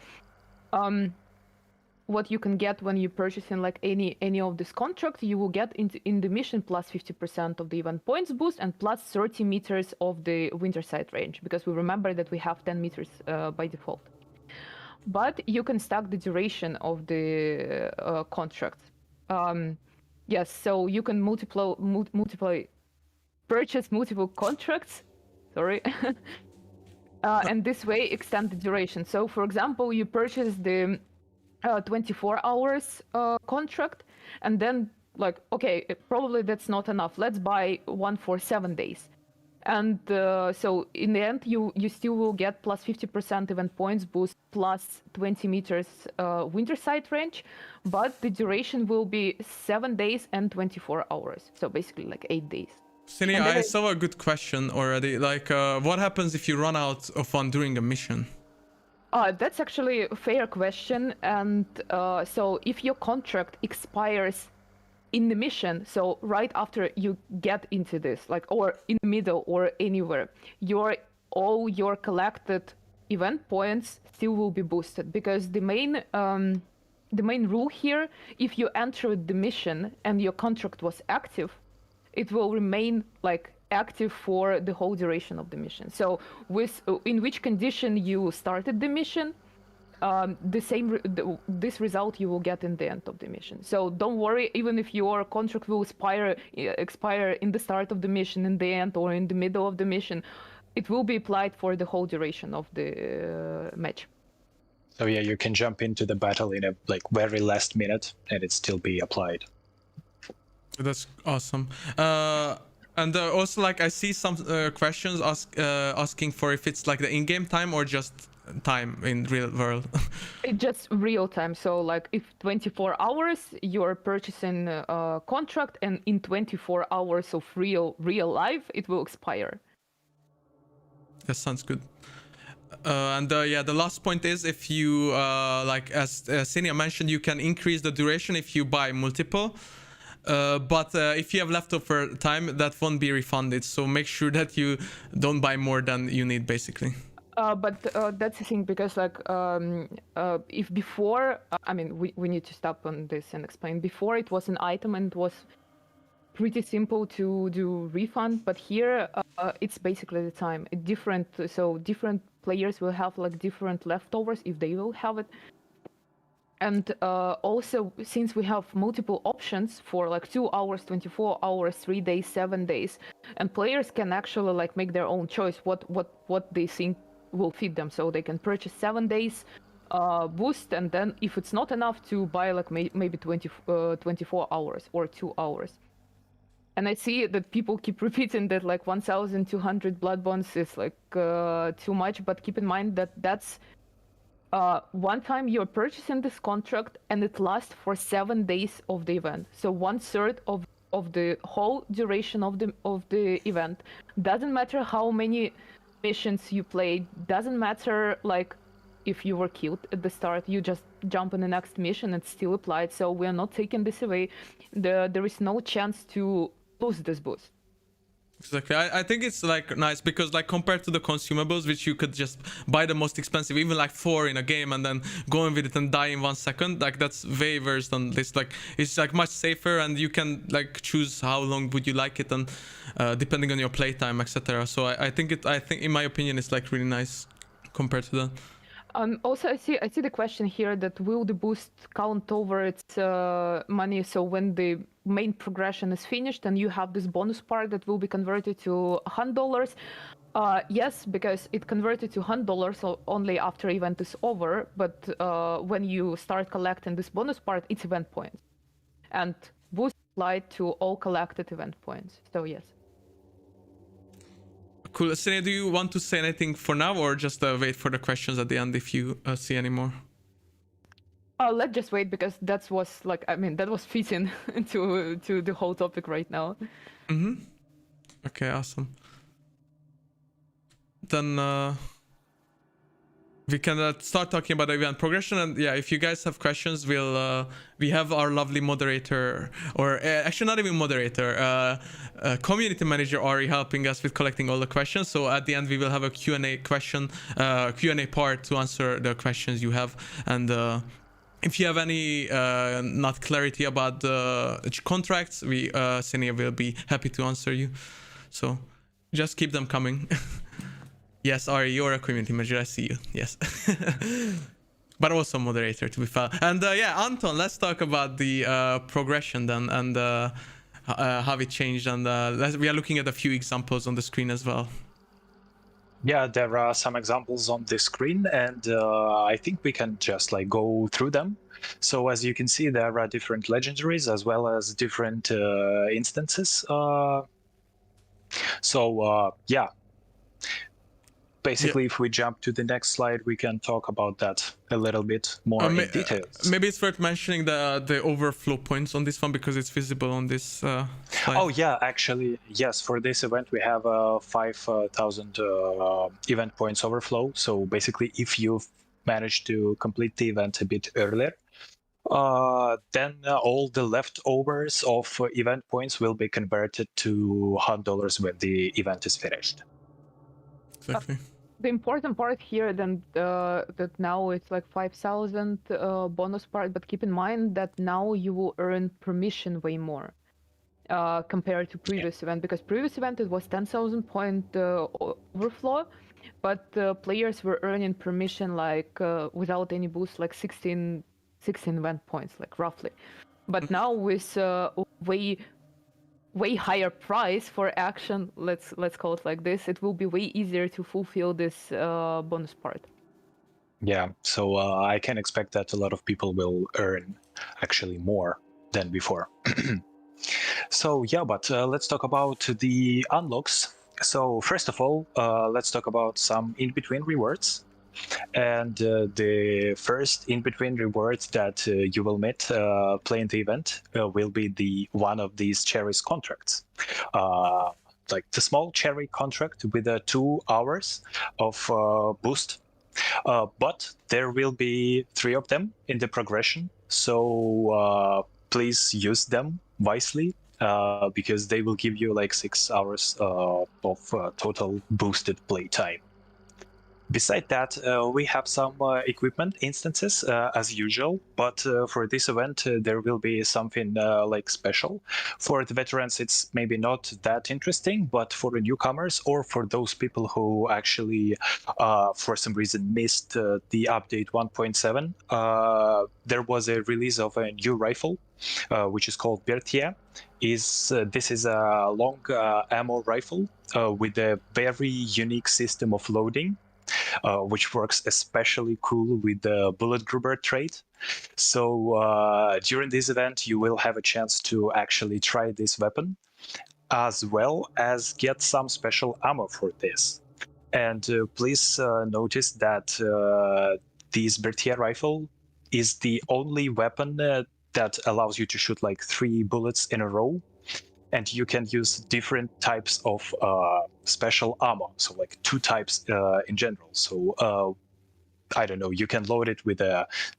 S2: what you can get when you're purchasing like any of this contract, you will get in the mission plus 50% of the event points boost and plus 30 meters of the winter sight range, because we remember that we have 10 meters by default. But you can stack the duration of the contract. Yes, so you can purchase multiple contracts, sorry, and this way extend the duration. So for example, you purchase the 24 hours contract, and then like, okay, probably that's not enough. Let's buy one for 7 days. And so in the end, you still will get plus 50% event points boost, plus 20 meters winter sight range, but the duration will be 7 days and 24 hours. So basically like 8 days.
S1: Cine,
S2: And then
S1: I saw a good question already. Like, what happens if you run out of one during a mission?
S2: That's actually a fair question. And so if your contract expires in the mission, so right after you get into this, like, or in the middle or anywhere, all your collected event points still will be boosted, because the main rule here, if you entered the mission and your contract was active, it will remain like active for the whole duration of the mission. So in which condition you started the mission, this result you will get in the end of the mission. So don't worry, even if your contract will expire in the start of the mission, in the end, or in the middle of the mission, it will be applied for the whole duration of the match.
S3: So yeah, you can jump into the battle in a like very last minute and it still be applied.
S1: That's awesome. And also, like, I see some questions asking for if it's like the in-game time or just time in real world.
S2: It's just real time. So like if 24 hours you're purchasing a contract, and in 24 hours of real life it will expire.
S1: That sounds good. And yeah, the last point is, if you like, as Sinia mentioned, you can increase the duration if you buy multiple. But if you have leftover time, that won't be refunded. So make sure that you don't buy more than you need, basically.
S2: But that's the thing, because like if before, I mean, we need to stop on this and explain. Before it was an item and it was pretty simple to do refund, but here it's basically the time. So different players will have like different leftovers if they will have it. And also, since we have multiple options for like 2 hours, 24 hours, 3 days, 7 days, and players can actually like make their own choice what they think will fit them. So they can purchase 7 days boost, and then if it's not enough, to buy like maybe 24 hours or 2 hours. And I see that people keep repeating that like 1,200 blood bonds is like too much, but keep in mind that that's one time you're purchasing this contract, and it lasts for 7 days of the event. So 1/3 of the whole duration of the event. Doesn't matter how many missions you played. Doesn't matter like if you were killed at the start. You just jump in the next mission and still applied. So we are not taking this away. There is no chance to lose this boost.
S1: Exactly. I think it's like nice, because like compared to the consumables, which you could just buy the most expensive, even like 4 in a game, and then go in with it and die in 1 second, like that's way worse than this. Like it's like much safer, and you can like choose how long would you like it, and depending on your playtime, etc. So I think in my opinion it's like really nice compared to that.
S2: Also, I see the question here that will the boost count over its money? So when the main progression is finished and you have this bonus part that will be converted to $100, yes, because it converted to $100 only after event is over. But when you start collecting this bonus part, it's event points, and boost applied to all collected event points. So yes.
S1: Cool. Sine, do you want to say anything for now, or just wait for the questions at the end if you see any more?
S2: Let's just wait, because that was fitting to the whole topic right now.
S1: Mm-hmm. Okay, awesome. Then we can start talking about the event progression. And yeah, if you guys have questions, we have our lovely moderator, or actually not even moderator, community manager Ari helping us with collecting all the questions. So at the end we will have a Q&A part to answer the questions you have. And if you have any not clarity about the contracts, Senia will be happy to answer you. So just keep them coming. Yes, Ari, you're a community manager. I see you. Yes. But also moderator, to be fair. And yeah, Anton, let's talk about the progression then, and how it changed. And we are looking at a few examples on the screen as well.
S3: Yeah, there are some examples on the screen, and I think we can just like go through them. So as you can see, there are different legendaries as well as different instances. Yeah, basically, if we jump to the next slide, we can talk about that a little bit more in details.
S1: Maybe it's worth mentioning the overflow points on this one because it's visible on this slide.
S3: Oh yeah, actually, yes. For this event, we have 5,000 event points overflow. So basically, if you've managed to complete the event a bit earlier, then all the leftovers of event points will be converted to $100 when the event is finished.
S1: Exactly.
S2: The important part here then that now it's like 5,000 bonus part, but keep in mind that now you will earn permission way more compared to previous event, because previous event it was 10,000 point overflow, but players were earning permission like without any boost, like 16 event points, like roughly. But now with way higher price for action, let's call it like this, it will be way easier to fulfill this bonus part.
S3: Yeah, so I can expect that a lot of people will earn actually more than before. So yeah, but let's talk about the unlocks. So first of all, let's talk about some in-between rewards. And the first in-between reward that you will meet playing the event will be the one of these cherries contracts. Like the small cherry contract with 2 hours of boost. But there will be 3 of them in the progression. So please use them wisely. Because they will give you like 6 hours of total boosted playtime. Beside that, we have some equipment instances as usual, but for this event there will be something like special. For the veterans it's maybe not that interesting, but for the newcomers or for those people who actually for some reason missed the update 1.7, there was a release of a new rifle which is called Berthier. This is a long ammo rifle with a very unique system of loading. Which works especially cool with the Bullet Gruber trait. So during this event, you will have a chance to actually try this weapon, as well as get some special ammo for this. And please notice that this Berthier rifle is the only weapon that allows you to shoot like 3 bullets in a row. And you can use different types of special ammo, so like 2 types in general. So I don't know, you can load it with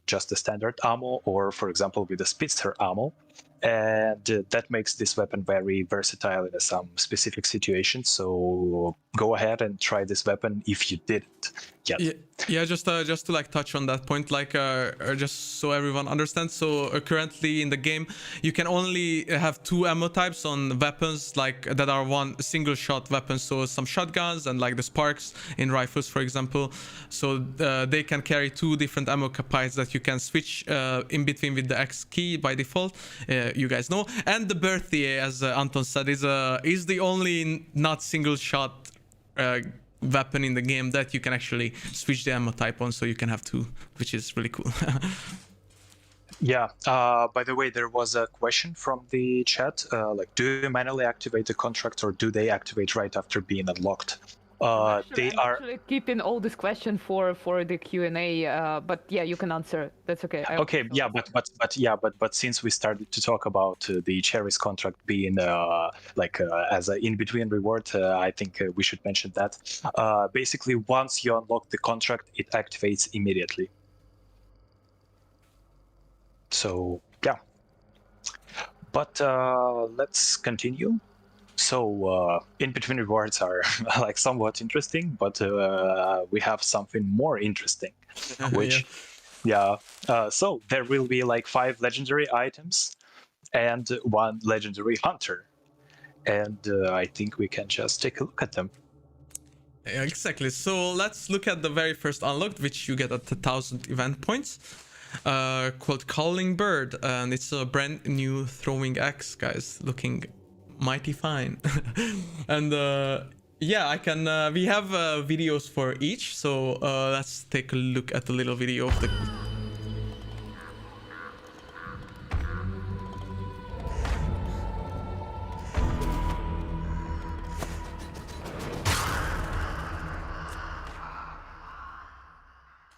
S3: just a standard ammo, or for example with a Spitzer ammo, and that makes this weapon very versatile in some specific situations. So go ahead and try this weapon if you didn't yet.
S1: Yeah, just to like touch on that point, like just so everyone understands. So currently in the game, you can only have 2 ammo types on weapons like that are one single shot weapons. So some shotguns and like the sparks in rifles, for example. So they can carry 2 different ammo capacities that you can switch in between with the X key by default. You guys know. And the Berthier, as Anton said, is the only not single shot weapon in the game that you can actually switch the ammo type on, so you can have 2, which is really cool.
S3: Yeah, by the way, there was a question from the chat, like, do you manually activate the contract, or do they activate right after being unlocked?
S2: I'm actually keeping all this question for the Q&A, but yeah, you can answer. That's okay.
S3: Okay, yeah, but since we started to talk about the cherries contract being as an in-between reward, I think we should mention that. Basically, once you unlock the contract, it activates immediately. So yeah, but let's continue. So in-between rewards are like somewhat interesting, but we have something more interesting, which so there will be like 5 legendary items and 1 legendary hunter, and I think we can just take a look at them.
S1: Yeah, exactly. So let's look at the very first unlocked, which you get at 1,000 event points, called Calling Bird, and it's a brand new throwing axe, guys, looking mighty fine. And Yeah, I can. We have videos for each, so let's take a look at the little video of the.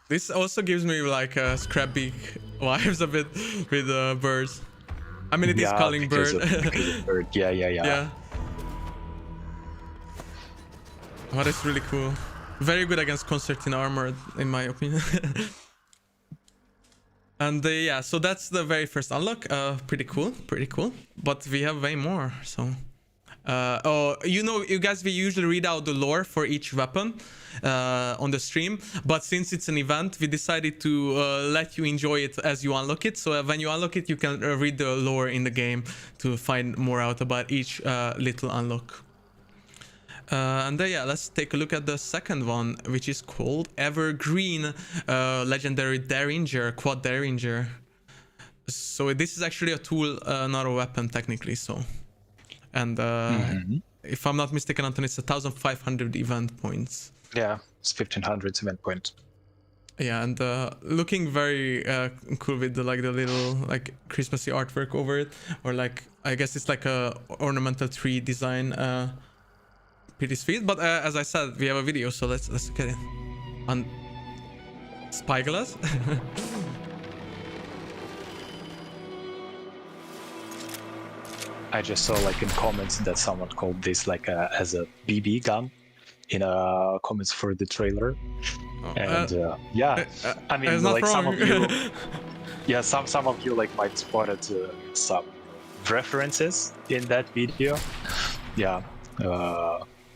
S1: This also gives me like scrapbook vibes a bit with birds. I mean, it is calling bird.
S3: Because of bird. Yeah.
S1: Yeah. Oh, that's really cool. Very good against concertina armor, in my opinion. And yeah, so that's the very first unlock. Pretty cool. But we have way more. So, oh, you know, you guys, we usually read out the lore for each weapon on the stream. But since it's an event, we decided to let you enjoy it as you unlock it. So when you unlock it, you can read the lore in the game to find more out about each little unlock. And then, yeah, let's take a look at the second one, which is called Evergreen Legendary Derringer, Quad Derringer. So this is actually a tool, not a weapon technically. So, and if I'm not mistaken, Anton, it's 1,500 event points.
S3: Yeah, it's 1,500 event point.
S1: Yeah, and looking very cool with the like the little like Christmassy artwork over it, or like I guess it's like a ornamental tree design. Pretty sweet, but as I said, we have a video, so let's get it on Spyglass.
S3: I just saw like in comments that someone called this like as a BB gun in comments for the trailer. And yeah, I mean like some of you, yeah, some of you like might spotted some references in that video. Yeah.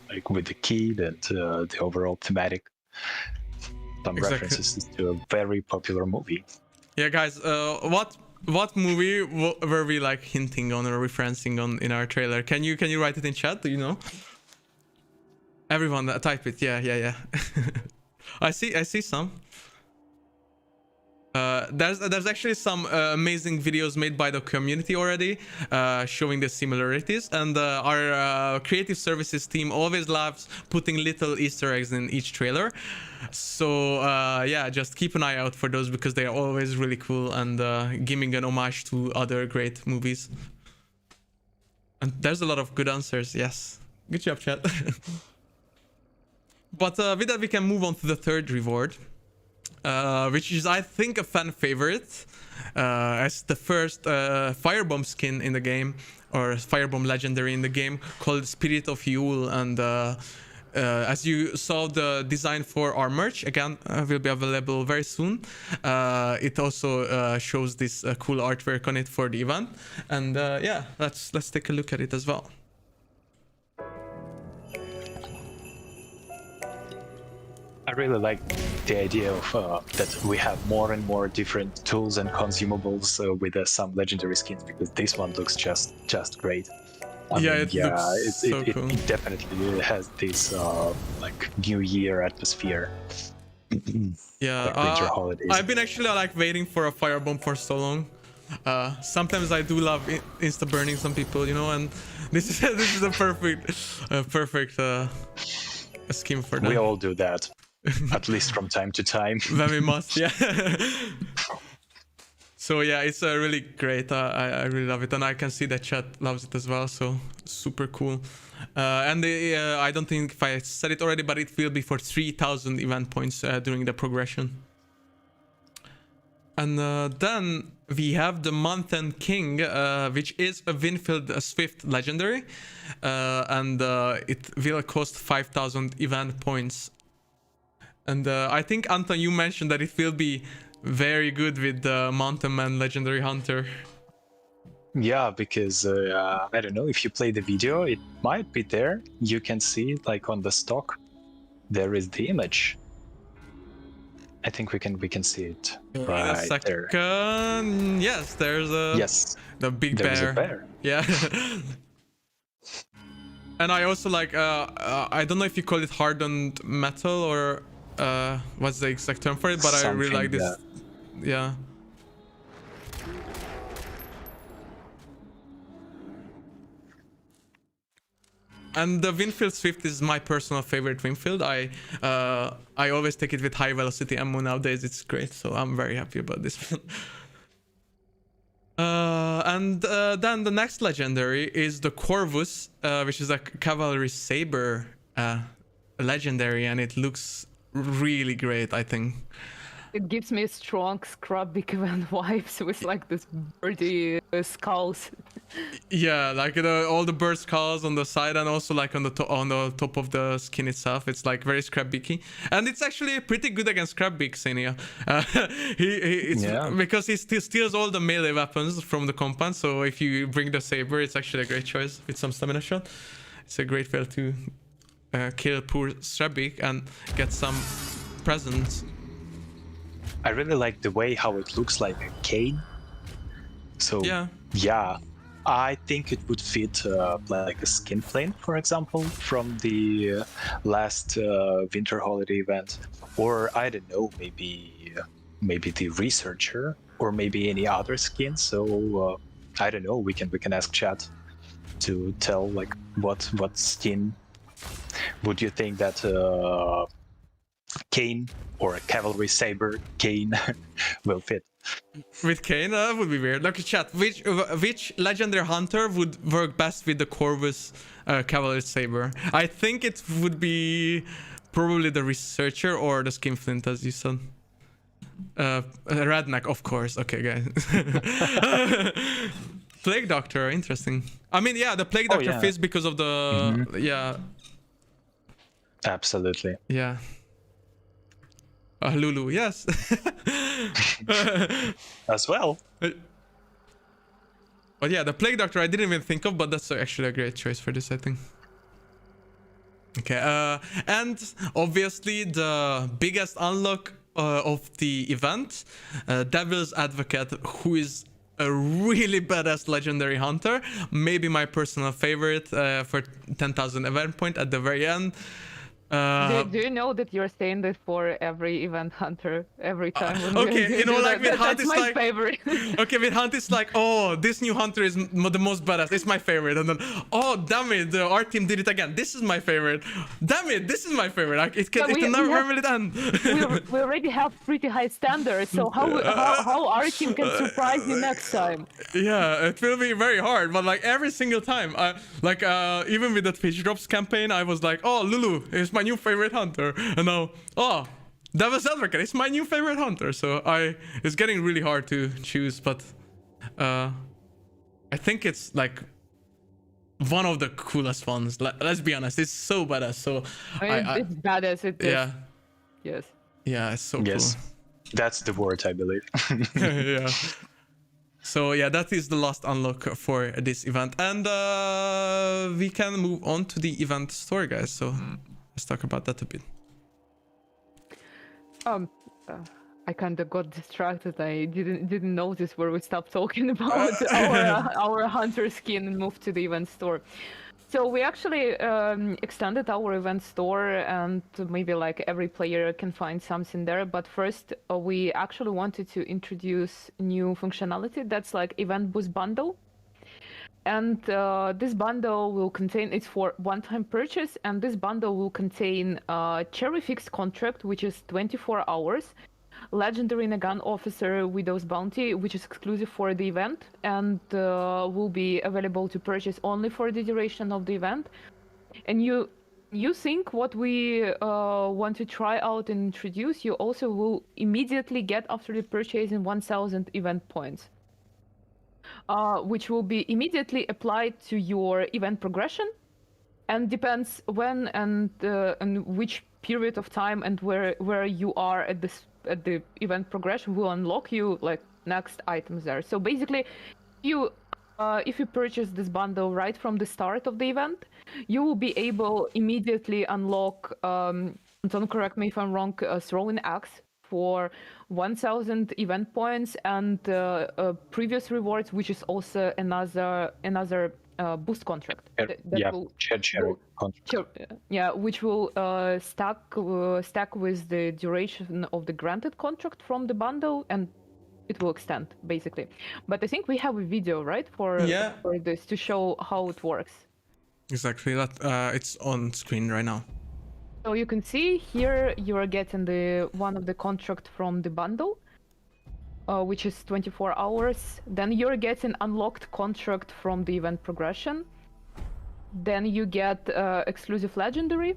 S3: Like with the key and the overall thematic, some references to a very popular movie.
S1: Yeah, guys, what movie were we like hinting on or referencing on in our trailer? Can you write it in chat? Do you know? Everyone, type it. Yeah. I see some. There's actually some amazing videos made by the community already showing the similarities, and our creative services team always loves putting little Easter eggs in each trailer. So yeah, just keep an eye out for those because they are always really cool and giving an homage to other great movies. And there's a lot of good answers. Yes, good job, chat. But with that, we can move on to the third reward. Which is, I think, a fan favorite, as the first Firebomb skin in the game, or Firebomb legendary in the game, called Spirit of Yule. And as you saw, the design for our merch, again, will be available very soon. It also shows this cool artwork on it for the event. And yeah, let's take a look at it as well.
S3: I really like the idea of that we have more and more different tools and consumables with some legendary skins, because this one looks just great. I mean,
S1: It looks so cool.
S3: It definitely has this like New Year atmosphere.
S1: Yeah,
S3: like winter holidays.
S1: I've been actually like waiting for a Firebomb for so long. Sometimes I do love insta burning some people, you know, and this is a perfect scheme for that.
S3: We all do that. At least from time to time.
S1: When we must, yeah. So yeah, it's really great. I really love it, and I can see that chat loves it as well. So super cool. And I don't think if I said it already, but it will be for 3,000 event points during the progression. And then we have the Mountain King, which is a Winfield Swift legendary, and it will cost 5,000 event points. And I think, Anton, you mentioned that it will be very good with the Mountain Man Legendary Hunter.
S3: Yeah, because I don't know, if you play the video, it might be there. You can see it like on the stock. There is the image. I think we can see it right there.
S1: Yes, there's the big
S3: there's
S1: bear.
S3: A bear.
S1: Yeah. And I also like I don't know if you call it hardened metal or what's the exact term for it, but I really like this. Yeah. And the Winfield Swift is my personal favorite Winfield. I always take it with high velocity ammo nowadays. It's great, so I'm very happy about this one. And then the next legendary is the Corvus, which is a cavalry saber legendary, and it looks really great, I think.
S2: It gives me strong scrub big event vibes with like this birdie skulls.
S1: Yeah, like all the bird skulls on the side and also like on the top of the skin itself. It's like very scrapbeaky, and it's actually pretty good against scrapbeak, Xenia. Because he still steals all the melee weapons from the compound. So if you bring the saber, it's actually a great choice with some stamina shot. It's a great way to kill poor scrapbeak and get some presents.
S3: I really like the way how it looks like a cane. So yeah, I think it would fit like a skin plane, for example, from the last winter holiday event, or I don't know, maybe the researcher, or maybe any other skin. So I don't know. We can ask chat to tell like what skin would you think that cane or a cavalry saber cane will fit.
S1: With Kane, that would be weird. Look at chat. Which legendary hunter would work best with the Corvus cavalry saber? I think it would be probably the researcher or the skinflint, as you said. Redneck, of course. Okay, guys. Plague Doctor, interesting. I mean, yeah, the Plague Doctor fits because of the
S3: Absolutely.
S1: Yeah. Lulu, yes.
S3: As well.
S1: But yeah, the Plague Doctor I didn't even think of, but that's actually a great choice for this, I think. Okay, and obviously the biggest unlock of the event, Devil's Advocate, who is a really badass legendary hunter, maybe my personal favorite for 10,000 event point at the very end.
S2: Do you know that you're saying this for every event hunter every time?
S1: Okay, you know, like with Hunt, it's
S2: my
S1: like
S2: favorite.
S1: Okay, with Hunt, it's like, oh, this new hunter is the most badass. It's my favorite, and then, oh, damn it, our team did it again. This is my favorite. Damn it, this is my favorite. Like, it can never really end.
S2: We already have pretty high standards, so how our team can surprise you next time?
S1: Yeah, it will be very hard, but like every single time, even with the Twitch Drops campaign, I was like, oh, Lulu is my new favorite hunter, and now, oh, Devil's Advocate is my new favorite hunter. So it's getting really hard to choose, but I think it's like one of the coolest ones. Let's be honest, it's so badass. So
S2: it's badass.
S1: Yeah.
S2: Yes.
S1: Yeah, it's so
S3: cool. That's the word, I believe.
S1: Yeah. So yeah, that is the last unlock for this event, and we can move on to the event story, guys. So let's talk about that a bit.
S2: I kind of got distracted. I didn't notice where we stopped talking about our hunter skin and moved to the event store. So we actually extended our event store, and maybe like every player can find something there. But first, we actually wanted to introduce new functionality that's like Event Boost Bundle. And this bundle will contain, it's for one-time purchase, and this bundle will contain Cherry Fixed Contract, which is 24 hours, Legendary Nagan Officer Widow's Bounty, which is exclusive for the event, and will be available to purchase only for the duration of the event. And you think what we want to try out and introduce, you also will immediately get after the purchase in 1,000 event points. Which will be immediately applied to your event progression, and depends when and which period of time and where you are at the event progression will unlock you like next items there. So basically, if you purchase this bundle right from the start of the event, you will be able immediately unlock. Don't correct me if I'm wrong. Throwing axe for 1,000 event points, and previous rewards, which is also another boost contract. Which will stack with the duration of the granted contract from the bundle, and it will extend basically. But I think we have a video, right, for this to show how it works.
S1: Exactly. That it's on screen right now.
S2: So you can see here you are getting the one of the contract from the bundle, which is 24 hours. Then you're getting unlocked contract from the event progression. Then you get exclusive legendary.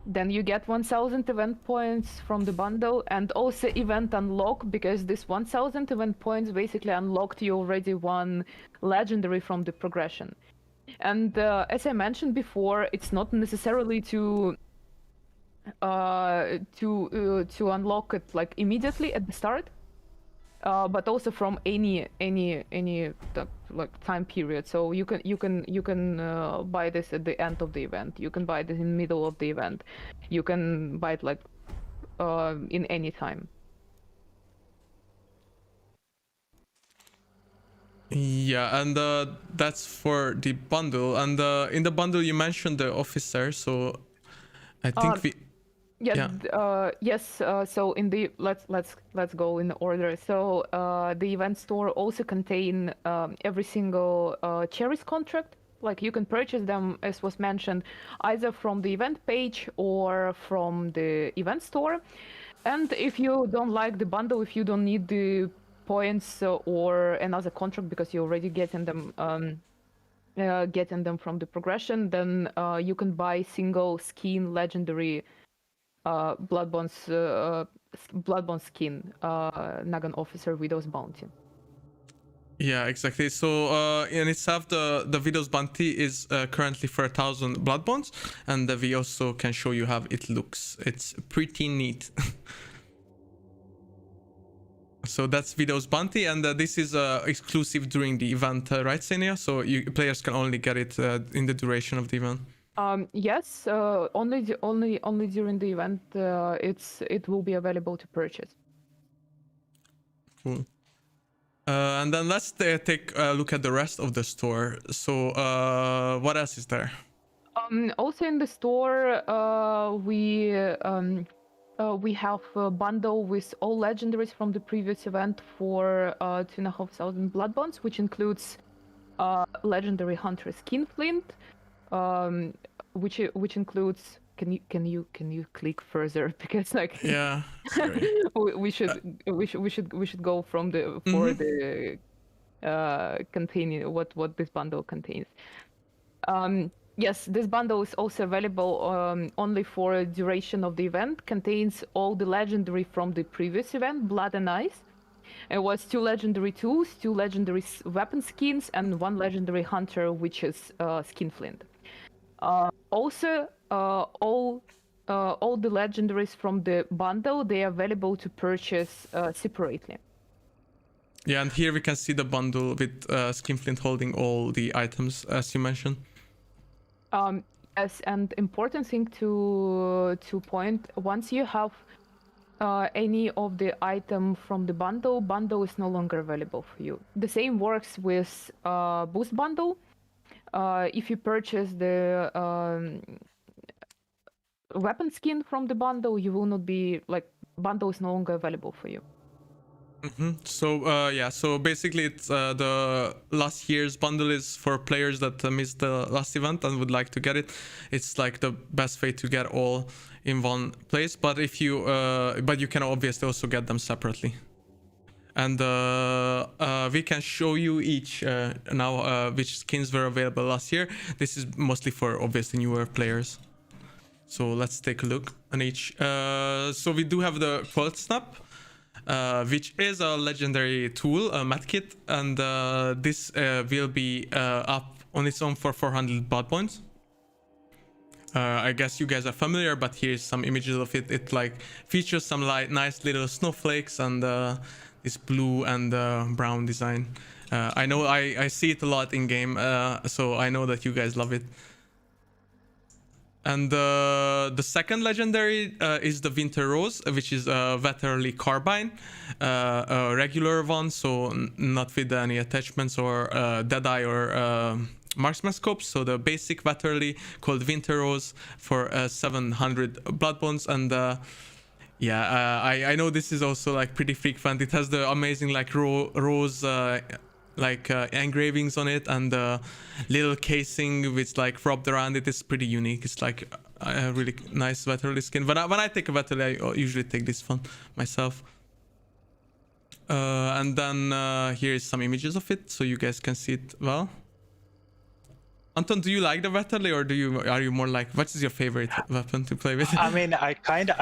S2: Then you get 1000 event points from the bundle, and also event unlock, because this 1000 event points basically unlocked you already one legendary from the progression. And as I mentioned before, it's not necessarily to unlock it like immediately at the start, but also from any like time period. So you can buy this at the end of the event. You can buy this in the middle of the event. You can buy it like in any time.
S1: Yeah, and that's for the bundle. And in the bundle you mentioned the officer, so I think we.
S2: Yes. So in the let's go in order. So the event store also contain every single cherries contract. Like you can purchase them, as was mentioned, either from the event page or from the event store. And if you don't like the bundle, if you don't need the points or another contract because you're already getting them from the progression, then you can buy single skin legendary Bloodborne skin, Nagan Officer Widow's Bounty.
S1: Yeah, exactly. So in itself, the Widow's Bounty is currently for 1000 Bloodborns, and we also can show you how it looks. It's pretty neat. So that's Widow's Bounty, and this is exclusive during the event, right, Senia? So players can only get it in the duration of the event.
S2: Yes, only during the event. It will be available to purchase.
S1: Cool. And then let's take a look at the rest of the store. So what else is there?
S2: Also in the store, we have a bundle with all legendaries from the previous event for 2500 Bloodborns, which includes legendary hunter Skinflint, which includes. Can you click further, because like
S1: yeah
S2: we should go from the for the containing what this bundle contains. Yes, this bundle is also available only for a duration of the event. Contains all the legendary from the previous event, Blood and Ice. It was 2 legendary tools, 2 legendary weapon skins, and 1 legendary hunter, which is Skinflint. Also, all the legendaries from the bundle, they are available to purchase separately.
S1: Yeah, and here we can see the bundle with Skinflint holding all the items, as you mentioned.
S2: Yes, and important thing to point, once you have any of the item from the bundle is no longer available for you. The same works with boost bundle. If you purchase the weapon skin from the bundle, you will not be bundle is no longer available for you.
S1: So yeah, so basically it's the last year's bundle is for players that missed the last event and would like to get it. It's like the best way to get all in one place, but if you but you can obviously also get them separately. And we can show you each now which skins were available last year. This is mostly for obviously newer players. So let's take a look on each. So we do have the Cold Snap, which is a legendary tool, a medkit, and this will be up on its own for 400 blood points. I guess you guys are familiar, but here's some images of it. It like features some nice little snowflakes and this blue and brown design. I know I see it a lot in game, so I know that you guys love it. And the second legendary is the Winter Rose, which is a Vetterly Carbine, a regular one, so not with any attachments or Deadeye or marksman scopes. So the basic Vetterly called Winter Rose for 700 blood bonds. And yeah, I know this is also like pretty frequent. It has the amazing like rose like engravings on it, and the little casing which like wrapped around it is pretty unique. It's like a really nice Vetterly skin. When I take a Vetterly, I usually take this one myself. And then here is some images of it, so you guys can see it well. Anton, do you like the Vetterly, or are you more like, what is your favorite weapon to play with?
S3: I mean, I kind of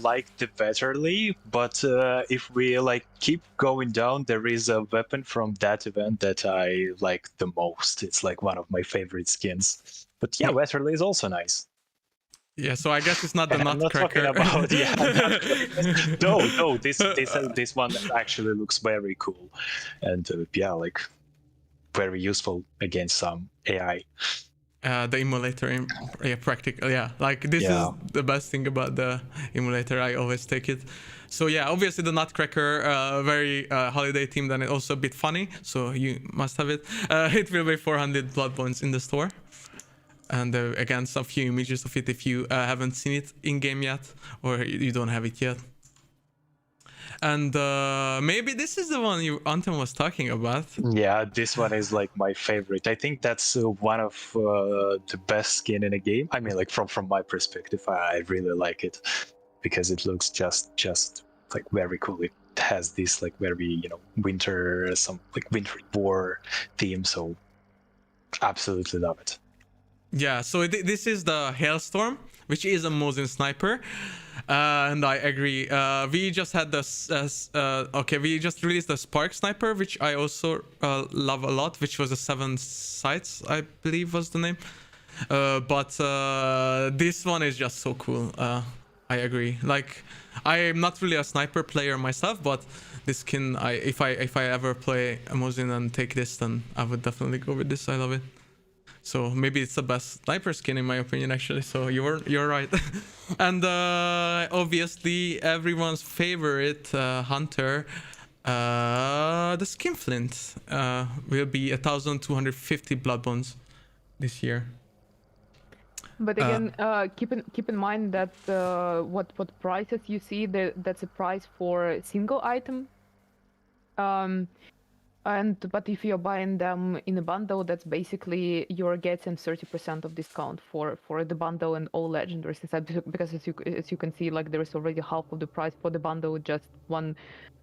S3: like the Vetterly, but if we like keep going down, there is a weapon from that event that I like the most. It's like one of my favorite skins. But yeah, Vetterly is also nice.
S1: Yeah, so I guess it's not the
S3: And I'm not talking
S1: Nutcracker.
S3: about no, this one actually looks very cool, and yeah, like very useful against some AI.
S1: The emulator, yeah, practical, yeah. Like this is the best thing about the emulator. I always take it. So yeah, obviously the Nutcracker, very holiday themed, and also a bit funny. So you must have it. It will be 400 blood points in the store. And again, some few images of it if you haven't seen it in game yet, or you don't have it yet. And maybe this is the one Anton was talking about.
S3: Yeah, this one is like my favorite. I think that's one of the best skin in a game. I mean, like from my perspective, I really like it because it looks just like very cool. It has this like very winter, some like winter war theme. So absolutely love it.
S1: Yeah, so this is the Hailstorm, which is a Mosin sniper. And I agree. We just had this. We just released the Spark Sniper, which I also love a lot, which was a 7 sights, I believe was the name. But this one is just so cool. I agree. Like, I am not really a sniper player myself, but this skin, if I ever play a Mosin and take this, then I would definitely go with this. I love it. So maybe it's the best sniper skin in my opinion, actually. So you're right. And obviously everyone's favorite hunter, the Skinflint, will be 1,250 blood bones this year.
S2: But again, keep in mind that what prices you see, that's a price for a single item. But if you're buying them in a bundle, that's basically you're getting 30% of discount for the bundle and all legendaries inside, because as you can see, like there is already half of the price for the bundle with just one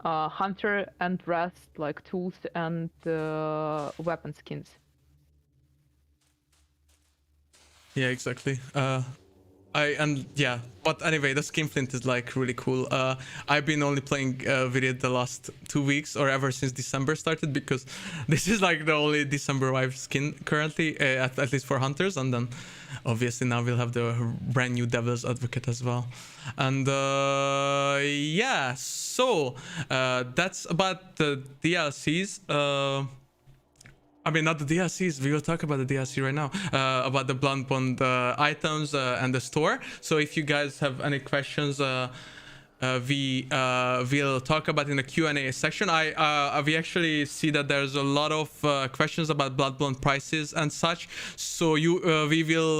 S2: hunter and rest like tools and weapon skins.
S1: Yeah, exactly. But anyway, the Skinflint is like really cool. I've been only playing with it the last 2 weeks, or ever since December started, because this is like the only December Wife skin currently, at least for hunters. And then obviously now we'll have the brand new Devil's Advocate as well. And yeah, so that's about the DLCs. I mean, not the DLCs. We will talk about the DLC right now. About the Blood Bond items and the store. So if you guys have any questions, we will talk about in the Q&A section. We actually see that there's a lot of questions about Blood Bond prices and such. So we will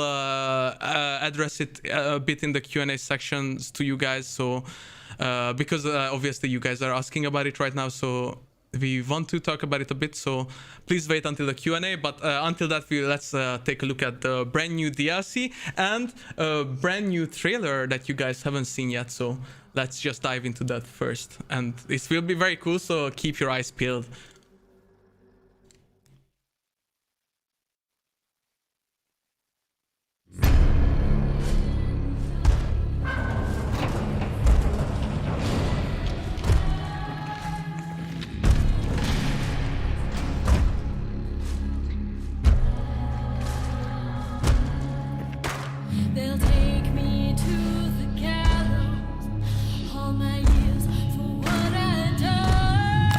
S1: address it a bit in the Q&A sections to you guys. So because obviously you guys are asking about it right now. So we want to talk about it a bit, so please wait until the Q&A. But until that, let's take a look at the brand new DLC and a brand new trailer that you guys haven't seen yet. So let's just dive into that first, and this will be very cool, so keep your eyes peeled.
S4: They'll take me to the gallows, all my years for what I've done.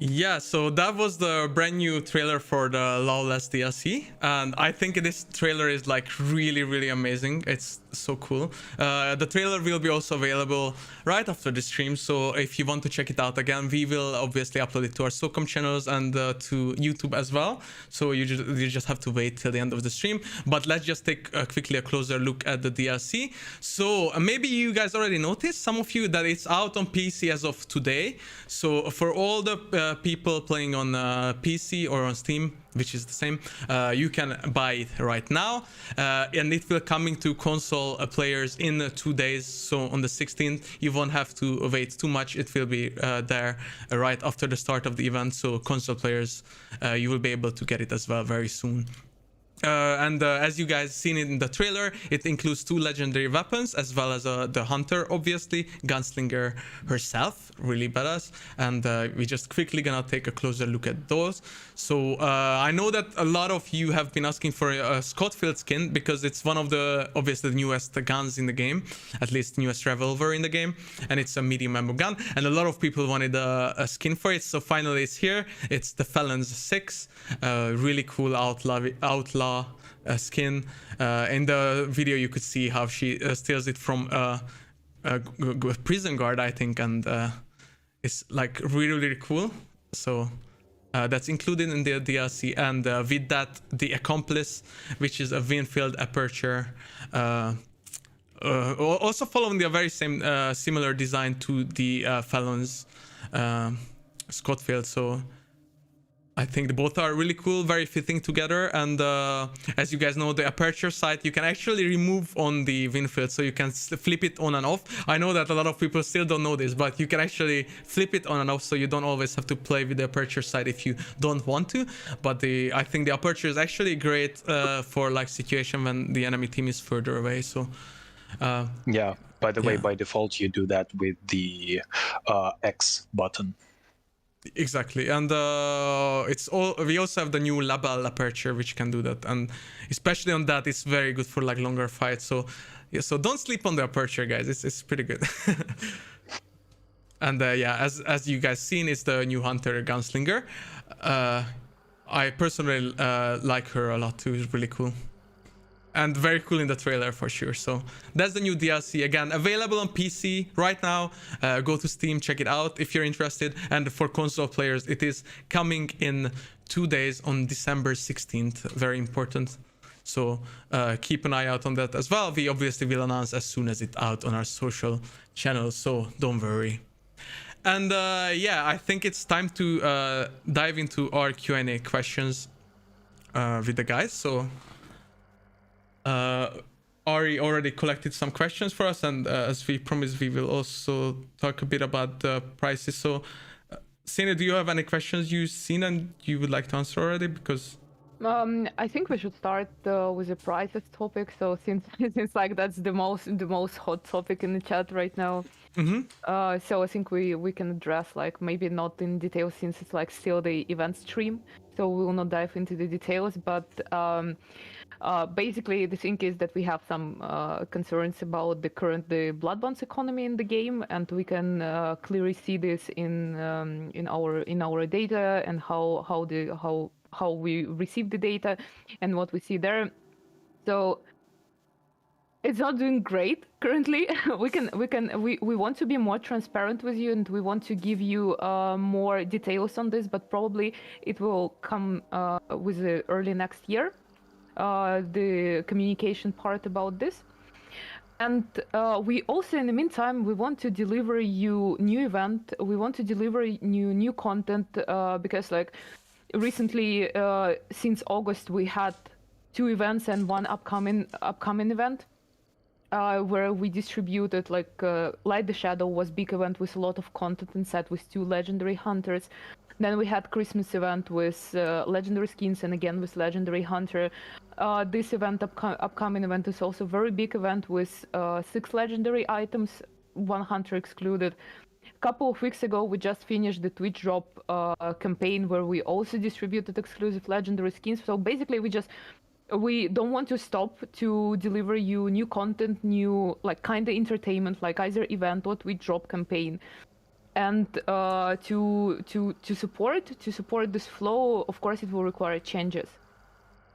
S1: Yeah, so that was the brand new trailer for the Lawless DLC, and I think this trailer is like really, really amazing. It's so cool. The trailer will be also available right after the stream, so if you want to check it out again, we will obviously upload it to our SOCOM channels and to YouTube as well. So you just have to wait till the end of the stream. But let's just take quickly a closer look at the DLC. So maybe you guys already noticed, some of you, that it's out on PC as of today. So for all the people playing on PC or on Steam, which is the same, you can buy it right now, and it will coming to console players in 2 days. So on the 16th, you won't have to wait too much. It will be there right after the start of the event. So console players, you will be able to get it as well very soon. And as you guys seen it in the trailer, it includes 2 legendary weapons as well as the hunter, obviously, gunslinger herself, really badass. And we just quickly gonna take a closer look at those. So I know that a lot of you have been asking for a Scottfield skin because it's one of the obviously the newest guns in the game, at least newest revolver in the game, and it's a medium ammo gun. And a lot of people wanted a skin for it, so finally it's here. It's the Felons 6, really cool outlaw skin. In the video you could see how she steals it from a prison guard, I think, and it's like really, really cool. So that's included in the DLC, and with that, the accomplice, which is a Winfield aperture, also following the very same similar design to the Felons Scottfield. So I think both are really cool, very fitting together. And as you guys know, the aperture sight you can actually remove on the Winfield, so you can flip it on and off. I know that a lot of people still don't know this, but you can actually flip it on and off, so you don't always have to play with the aperture sight if you don't want to. But I think the aperture is actually great for like situation when the enemy team is further away. So
S3: Yeah. By the way,
S1: Yeah.
S3: by default, you do that with the X button.
S1: Exactly, and it's all. We also have the new label aperture, which can do that, and especially on that, it's very good for like longer fights. So yeah, so don't sleep on the aperture, guys. It's pretty good. And yeah, as you guys seen, it's the new hunter gunslinger. I personally like her a lot too. It's really cool. And very cool in the trailer for sure. So that's the new DLC, again available on PC right now. Go to Steam, check it out if you're interested. And for console players, it is coming in 2 days on December 16th. Very important. So keep an eye out on that as well. We obviously will announce as soon as it's out on our social channels, so don't worry. And yeah, I think it's time to dive into our Q&A questions with the guys. So Ari already collected some questions for us, and as we promised, we will also talk a bit about the prices. So Sina, do you have any questions you've seen and you would like to answer already? Because
S2: I think we should start with the prices topic. So since like that's the most hot topic in the chat right now. So I think we can address, like, maybe not in detail since it's like still the event stream. So we will not dive into the details, but basically the thing is that we have some concerns about the blood bonds economy in the game, and we can clearly see this in our data and how we receive the data and what we see there. So it's not doing great currently. We want to be more transparent with you, and we want to give you more details on this, but probably it will come with the early next year, the communication part about this. And we also, in the meantime, we want to deliver you new event. We want to deliver new content because, like, recently since August we had 2 events and 1 upcoming event. Where we distributed, like, Light the Shadow was big event with a lot of content inside with 2 legendary hunters. Then we had Christmas event with legendary skins and again with legendary hunter. This event, upcoming event, is also a very big event with 6 legendary items, 1 hunter excluded. A couple of weeks ago, we just finished the Twitch drop campaign where we also distributed exclusive legendary skins. So basically, we don't want to stop to deliver you new content, new, like, kind of entertainment, like either event or Twitch drop campaign. And to support this flow, of course, it will require changes.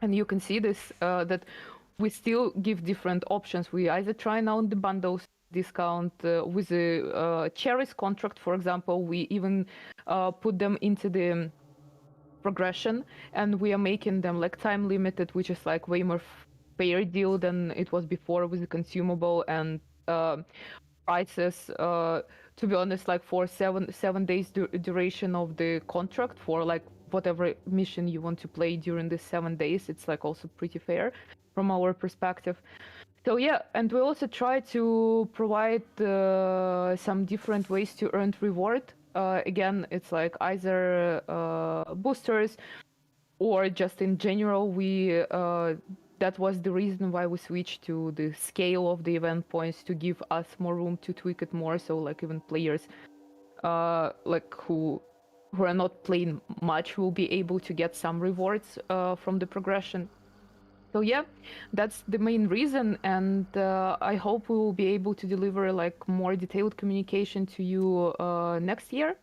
S2: And you can see this that we still give different options. We either try now the bundles discount with the cherries contract, for example. We even put them into the progression, and we are making them like time limited, which is like way more fair deal than it was before with the consumable and prices. To be honest, like for seven days duration of the contract for like whatever mission you want to play during the 7 days, it's like also pretty fair from our perspective. So yeah, and we also try to provide some different ways to earn reward. Again, it's like either boosters or just in general. We that was the reason why we switched to the scale of the event points to give us more room to tweak it more. So like even players like who are not playing much will be able to get some rewards from the progression. So yeah, that's the main reason, and I hope we will be able to deliver like more detailed communication to you next year.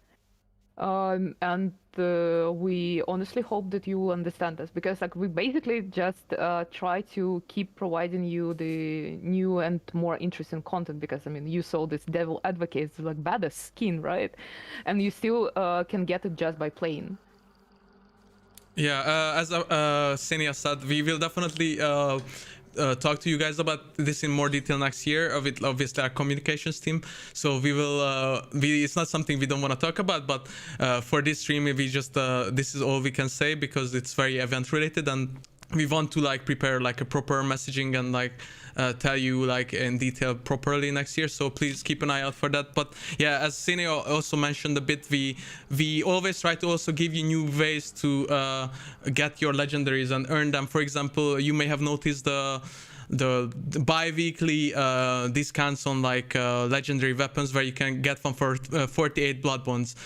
S2: And we honestly hope that you will understand us, because like we basically just try to keep providing you the new and more interesting content, because I mean you saw this devil advocates like badass skin, right? And you still can get it just by playing.
S1: Yeah, as Senia said, we will definitely talk to you guys about this in more detail next year with obviously our communications team. So we will it's not something we don't want to talk about, but for this stream we just this is all we can say, because it's very event related, and we want to like prepare like a proper messaging and like tell you like in detail properly next year. So please keep an eye out for that. But yeah, as Senio also mentioned a bit, we always try to also give you new ways to get your legendaries and earn them. For example, you may have noticed the bi-weekly discounts on like legendary weapons, where you can get one for 48 blood bonds.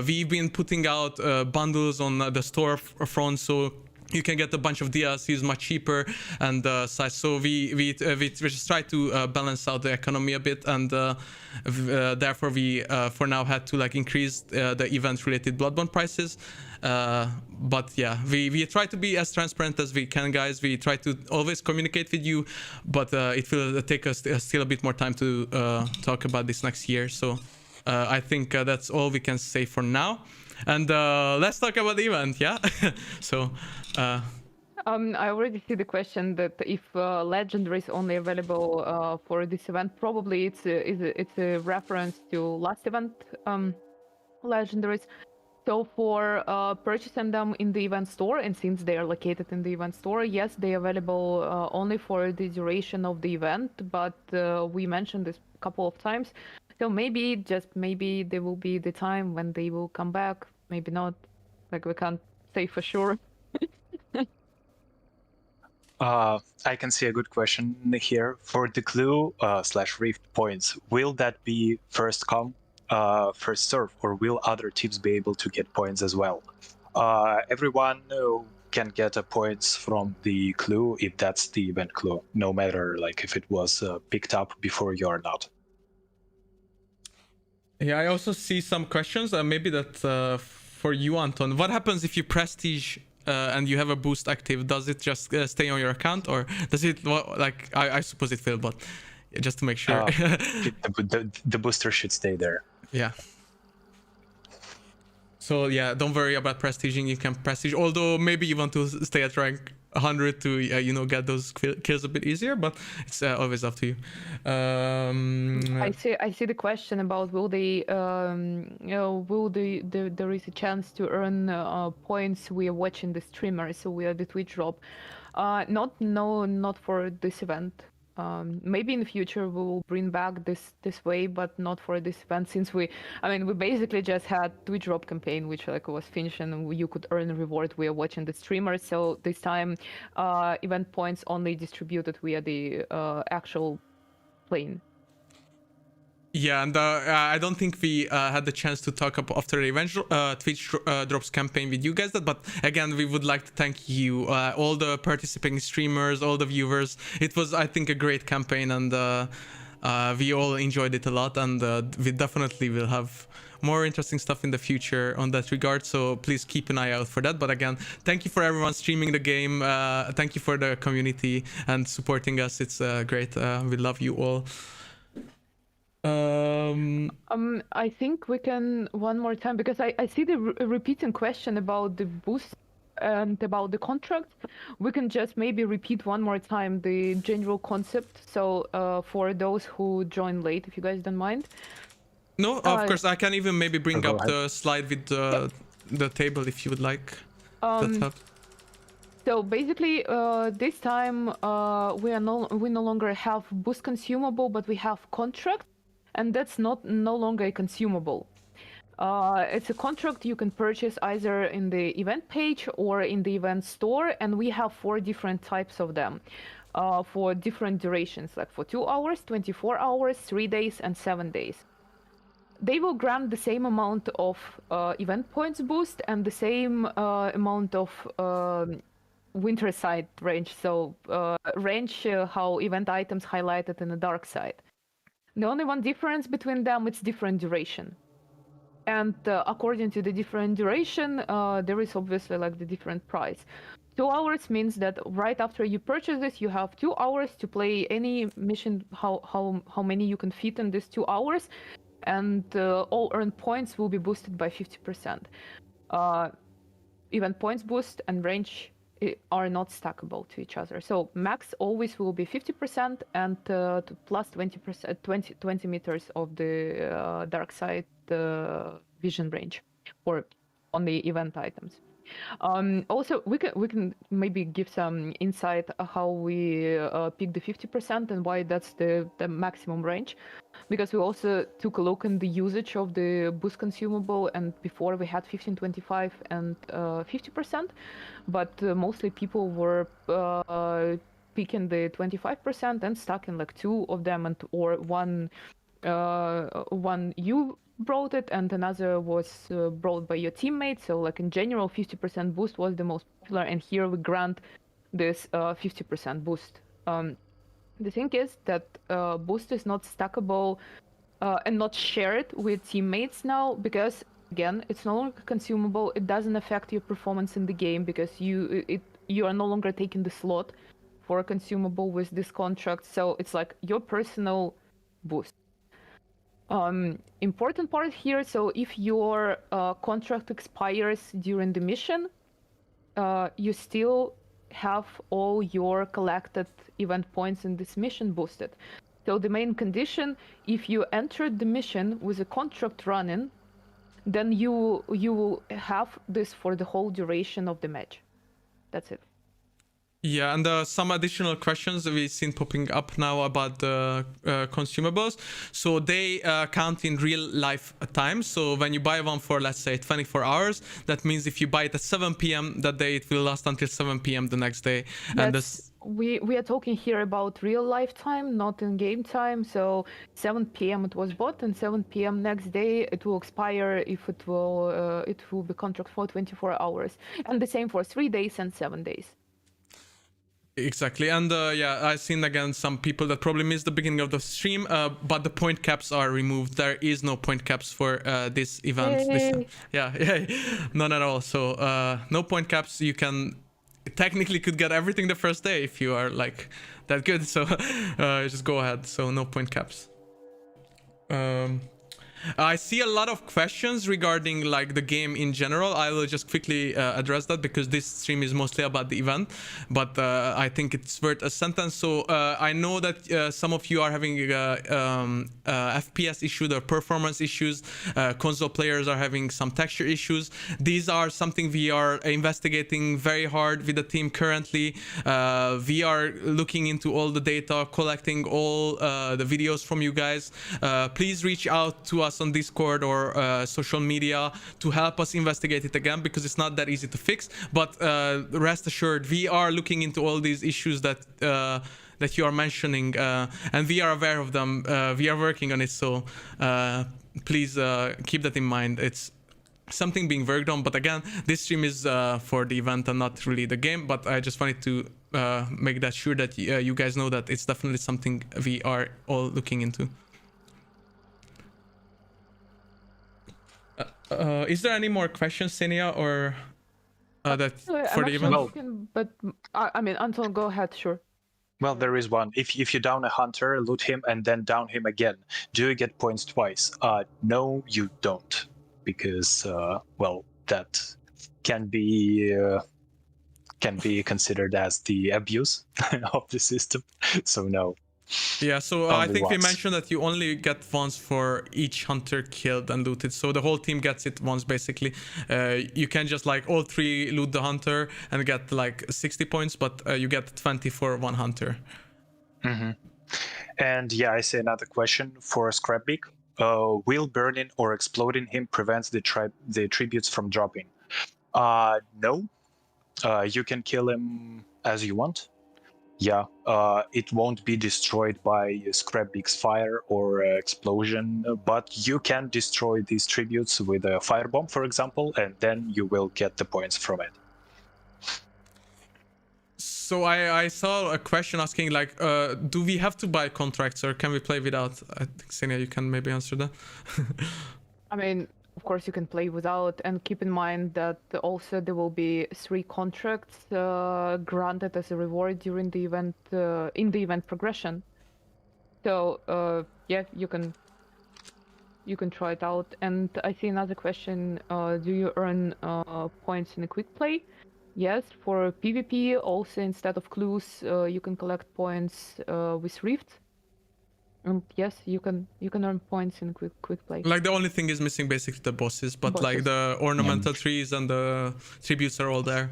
S1: We've been putting out bundles on the store front, so you can get a bunch of DLCs much cheaper and such. So we just try to balance out the economy a bit, and therefore we for now had to like increase the event related Bloodborne prices. But yeah, we try to be as transparent as we can, guys. We try to always communicate with you, but it will take us still a bit more time to talk about this next year. So I think that's all we can say for now. And let's talk about the event, yeah? So
S2: I already see the question that if legendary is only available for this event, probably it's a reference to last event legendaries. So for purchasing them in the event store, and since they are located in the event store, yes, they are available only for the duration of the event, but we mentioned this a couple of times. So maybe, just maybe, there will be the time when they will come back. Maybe not. Like, we can't say for sure.
S3: I can see a good question here. For the clue / rift points, will that be first come, first serve, or will other teams be able to get points as well? Everyone can get points from the clue if that's the event clue, no matter like if it was picked up before you or not.
S1: yeah, I also see some questions. Maybe that for you, Anton. What happens if you prestige and you have a boost active? Does it just stay on your account, or does it like I suppose it will, but just to make sure.
S3: The booster should stay there.
S1: Yeah. So yeah, don't worry about prestiging. You can prestige, although maybe you want to stay at rank 100 to you know, get those kills a bit easier, but it's always up to you.
S2: I see the question about will they will there is a chance to earn points we are watching the streamer, so we are the Twitch drop. Not for this event. Maybe in the future we will bring back this way, but not for this event, since we basically just had Twitch drop campaign, which like was finished, and you could earn a reward we are watching the streamer. So this time event points only distributed via the actual plane.
S1: Yeah, and I don't think we had the chance to talk about after the eventual Twitch drops campaign with you guys. But again, we would like to thank you, all the participating streamers, all the viewers. It was, I think, a great campaign, and we all enjoyed it a lot. And we definitely will have more interesting stuff in the future on that regard. So please keep an eye out for that. But again, thank you for everyone streaming the game. Thank you for the community and supporting us. It's great. We love you all.
S2: I think we can one more time, because I see the repeating question about the boost and about the contract. We can just maybe repeat one more time the general concept. So for those who join late, if you guys don't mind.
S1: No, of course, I can even maybe bring
S3: Go
S1: up
S3: ahead.
S1: the slide with the table if you would like. That helps.
S2: So basically, this time we no longer have boost consumable, but we have contract, and that's no longer a consumable. It's a contract you can purchase either in the event page or in the event store, and we have 4 different types of them for different durations, like for 2 hours, 24 hours, 3 days, and 7 days. They will grant the same amount of event points boost and the same amount of winter side range, so range how event items highlighted in the dark side. The only one difference between them, it's different duration. And according to the different duration, there is obviously like the different price. 2 hours means that right after you purchase this, you have 2 hours to play any mission, how many you can fit in these 2 hours, and all earned points will be boosted by 50%. Event points boost and range are not stackable to each other. So max always will be 50% and plus 20%, 20 meters of the dark side vision range, or on the event items. Also, we can maybe give some insight how we pick the 50% and why that's the maximum range, because we also took a look in the usage of the boost consumable, and before we had 15, 25, and 50%, but mostly people were picking the 25% and stuck in like 2 of them, and or one you brought it and another was brought by your teammate. So like in general, 50% boost was the most popular, and here we grant this 50% boost. The thing is that boost is not stackable and not shared with teammates now, because again, it's no longer consumable. It doesn't affect your performance in the game, because you are no longer taking the slot for a consumable with this contract. So it's like your personal boost. Important part here, so if your contract expires during the mission, you still have all your collected event points in this mission boosted. So the main condition, if you entered the mission with a contract running, then you will have this for the whole duration of the match. That's it.
S1: Yeah, and some additional questions we've seen popping up now about the consumables. So they count in real life time. So when you buy one for, let's say, 24 hours, that means if you buy it at 7 p.m. that day, it will last until 7 p.m. the next day. And this...
S2: we are talking here about real life time, not in game time. So 7 p.m. it was bought, and 7 p.m. next day it will expire if it will be contract for 24 hours. And the same for 3 days and 7 days.
S1: Exactly, and yeah, I've seen again some people that probably missed the beginning of the stream, but the point caps are removed. There is no point caps for this event. Yeah, none at all. So no point caps. You can technically could get everything the first day if you are like that good. So just go ahead. So no point caps. I see a lot of questions regarding like the game in general. I will just quickly address that because this stream is mostly about the event, but I think it's worth a sentence. So I know that some of you are having FPS issues or performance issues. Console players are having some texture issues. These are something we are investigating very hard with the team currently. We are looking into all the data, collecting all the videos from you guys. Please reach out to us on Discord or social media to help us investigate it again, because it's not that easy to fix. But rest assured, we are looking into all these issues that you are mentioning, and we are aware of them. We are working on it, so please keep that in mind. It's something being worked on, but again, this stream is for the event and not really the game. But I just wanted to make that sure that you guys know that it's definitely something we are all looking into. Is there any more questions, Senia, or that
S2: I'm
S1: for the
S2: actually
S1: event?
S3: Well-
S2: looking, but I mean, Anton, go ahead, sure.
S3: Well, there is one. If you down a hunter, loot him, and then down him again, do you get points twice? No, you don't, because well, that can be considered as the abuse of the system. So no.
S1: Yeah, so I
S3: Only
S1: think we
S3: once.
S1: mentioned that you only get once for each hunter killed and looted, so the whole team gets it once basically. You can just like all three loot the hunter and get like 60 points, but you get 20 for one hunter.
S3: Mm-hmm. And yeah, I say another question for Scrapbeak. Will burning or exploding him prevents the tributes from dropping? No. You can kill him as you want. Yeah, it won't be destroyed by Scrapbeak's fire or explosion, but you can destroy these tributes with a firebomb, for example, and then you will get the points from it.
S1: So I saw a question asking like, do we have to buy contracts or can we play without? I think Senia, you can maybe answer that.
S2: I mean, of course, you can play without, and keep in mind that also there will be 3 contracts granted as a reward during the event, in the event progression. So yeah, you can try it out. And I see another question: do you earn points in a quick play? Yes, for PvP. Also, instead of clues, you can collect points with Rift. And yes, you can earn points in quick play.
S1: Like the only thing is missing basically the bosses, but like the ornamental trees and the tributes are all there.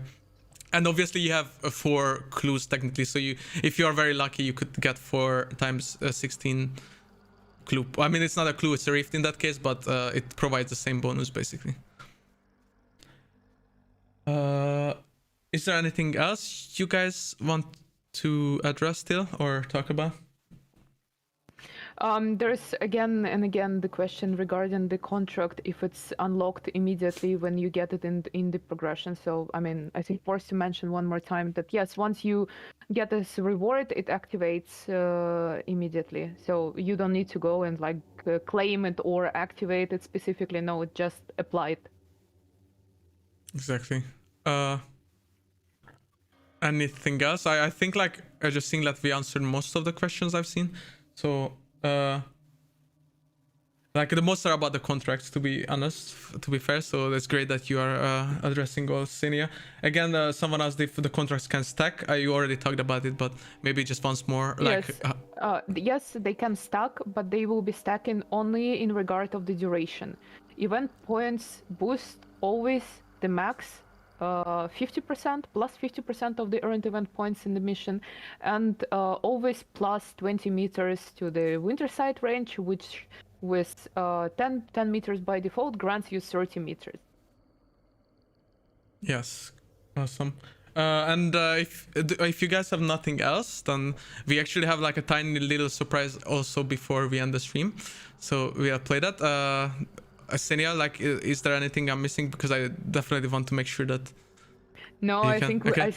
S1: And obviously you have 4 clues technically, so if you are very lucky, you could get 4 times 16 clue. I mean, it's not a clue, it's a rift in that case, but it provides the same bonus basically. Is there anything else you guys want to address still or talk about?
S2: There's again and again the question regarding the contract, if it's unlocked immediately when you get it in the progression. So I mean, I think forced to mention one more time that yes, once you get this reward, it activates immediately. So you don't need to go and like claim it or activate it specifically. No, it just applied.
S1: Exactly. Anything else? I think like I just think that we answered most of the questions I've seen. So like the most are about the contracts, to be honest, to be fair. So that's great that you are addressing all, Senia. Again, someone asked if the contracts can stack. You already talked about it, but maybe just once more. Like,
S2: yes, yes, they can stack, but they will be stacking only in regard of the duration. Event points boost always the max 50% plus 50% of the earned event points in the mission, and always plus 20 meters to the winter side range, which with 10 meters by default grants you 30 meters.
S1: Yes, awesome. And if you guys have nothing else, then we actually have like a tiny little surprise also before we end the stream. So we'll play that. Senia, like, is there anything I'm missing? Because I definitely want to make sure that.
S2: No, I think
S1: okay.
S2: I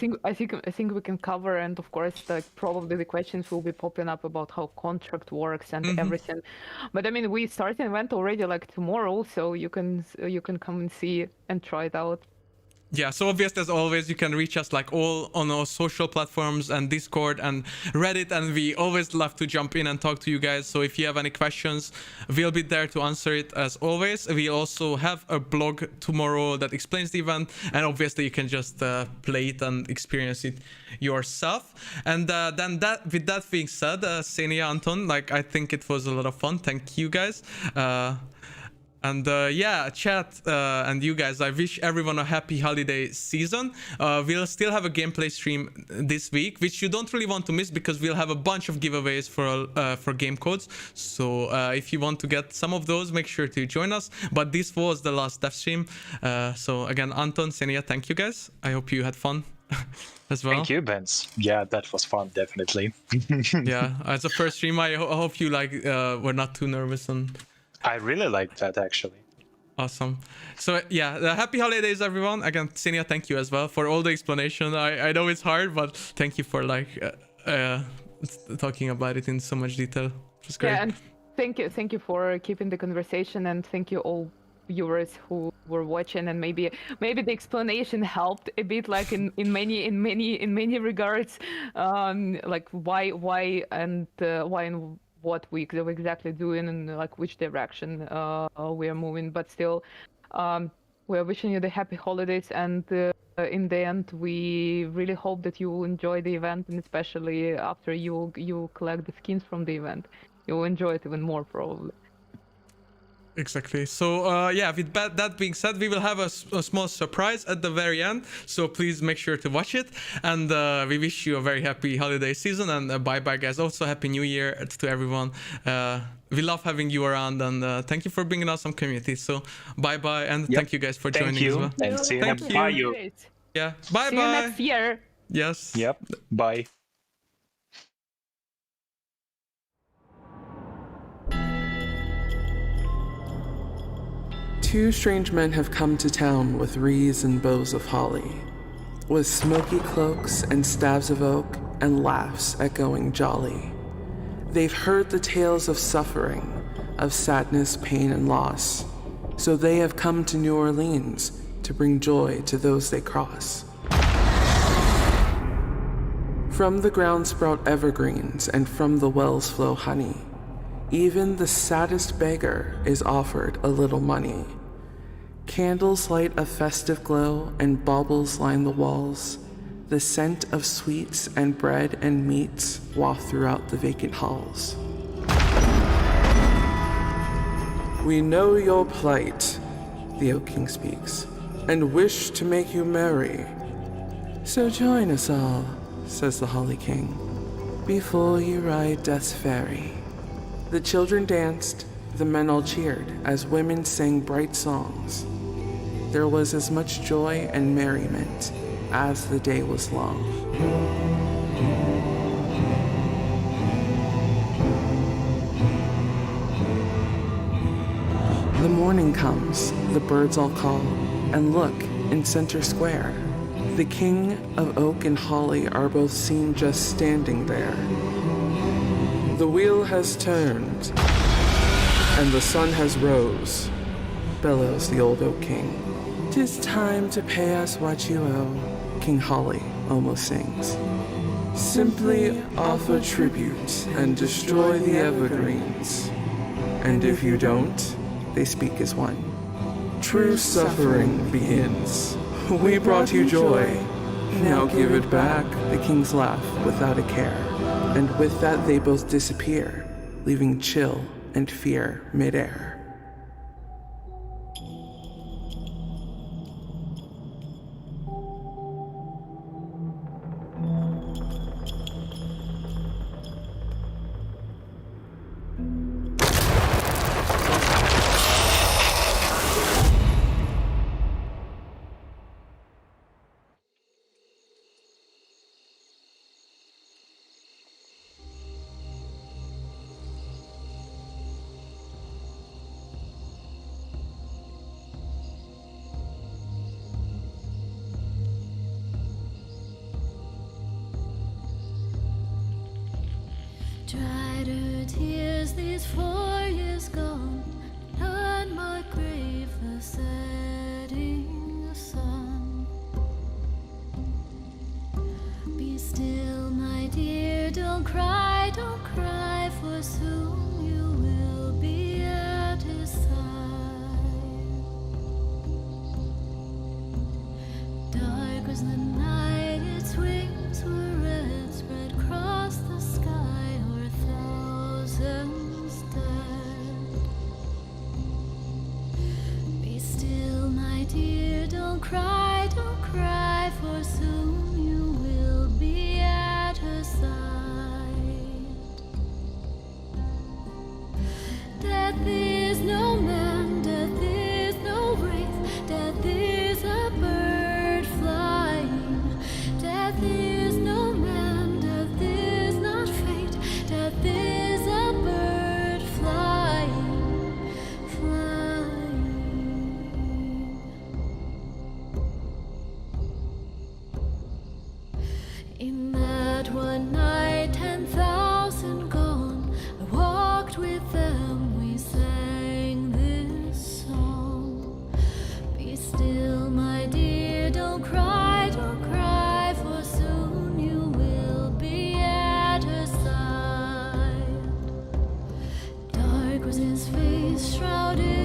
S2: think we can cover, and of course, like probably the questions will be popping up about how contract works and everything. But I mean, we start an event already like tomorrow, so you can come and see and try it out.
S1: Yeah, so obviously, as always, you can reach us like all on our social platforms and Discord and Reddit, and we always love to jump in and talk to you guys. So if you have any questions, we'll be there to answer it as always. We also have a blog tomorrow that explains the event, and obviously you can just play it and experience it yourself. And then with that being said, Senia, Anton, like, I think it was a lot of fun. Thank you guys. And yeah, chat and you guys, I wish everyone a happy holiday season. We'll still have a gameplay stream this week, which you don't really want to miss because we'll have a bunch of giveaways for game codes. So if you want to get some of those, make sure to join us. But this was the last dev stream. So again, Anton, Senia, thank you guys. I hope you had fun as well.
S3: Thank you, Benz. Yeah, that was fun, definitely.
S1: Yeah, as a first stream, I hope you like were not too nervous and.
S3: I really like that, actually.
S1: Awesome. So yeah, happy holidays, everyone. Again, Senia, thank you as well for all the explanation. I know it's hard, but thank you for like talking about it in so much detail. It was great.
S2: Yeah, and thank you for keeping the conversation, and thank you all viewers who were watching, and maybe the explanation helped a bit, like in many regards, like why and what we exactly doing, and like which direction we are moving. But still, we are wishing you the happy holidays, and in the end, we really hope that you will enjoy the event, and especially after you collect the skins from the event, you will enjoy it even more probably.
S1: Exactly. So yeah, with that being said, we will have a small surprise at the very end. So please make sure to watch it. And we wish you a very happy holiday season. And bye bye, guys. Also, happy New Year to everyone. We love having you around, and thank you for bringing us some community. So bye bye, and
S3: Yep.
S1: thank you guys for
S3: Thank
S1: joining
S3: you,
S1: as well.
S3: and see you
S1: Thank
S3: next
S1: you.
S3: Bye, you.
S2: Great.
S1: Yeah. Bye
S2: See you
S1: bye.
S2: next year.
S1: Yes.
S3: Yep. Bye.
S5: Two strange men have come to town with wreaths and bows of holly, with smoky cloaks and staves of oak and laughs echoing jolly. They've heard the tales of suffering, of sadness, pain, and loss, so they have come to New Orleans to bring joy to those they cross. From the ground sprout evergreens, and from the wells flow honey. Even the saddest beggar is offered a little money. Candles light a festive glow, and baubles line the walls. The scent of sweets and bread and meats waft throughout the vacant halls. We know your plight, the Oak King speaks, and wish to make you merry. So join us all, says the Holly King, before you ride Death's ferry. The children danced, the men all cheered, as women sang bright songs. There was as much joy and merriment as the day was long. The morning comes, the birds all call, and look, in center square, the King of Oak and Holly are both seen just standing there. The wheel has turned, and the sun has rose, bellows the old Oak King. 'Tis time to pay us what you owe, King Holly almost sings. Simply offer tribute and destroy the evergreens. And if you don't, they speak as one. True suffering begins. We brought you joy. Now give it back. The kings laugh without a care. And with that they both disappear, leaving chill and fear midair.
S4: Dried her tears these 4 years gone, on my grave the setting sun. Be still, my dear, don't cry, for soon you will be at his side. Dark as the night, its wings were red, spread across the sky, o'er thousands dead. Be still, my dear, don't cry, for soon you will be at her side. Death is no man, death is no wraith, death is a bird flying. Death is no man, death is not fate, death is a bird flying, flying. 'Tis his face shrouded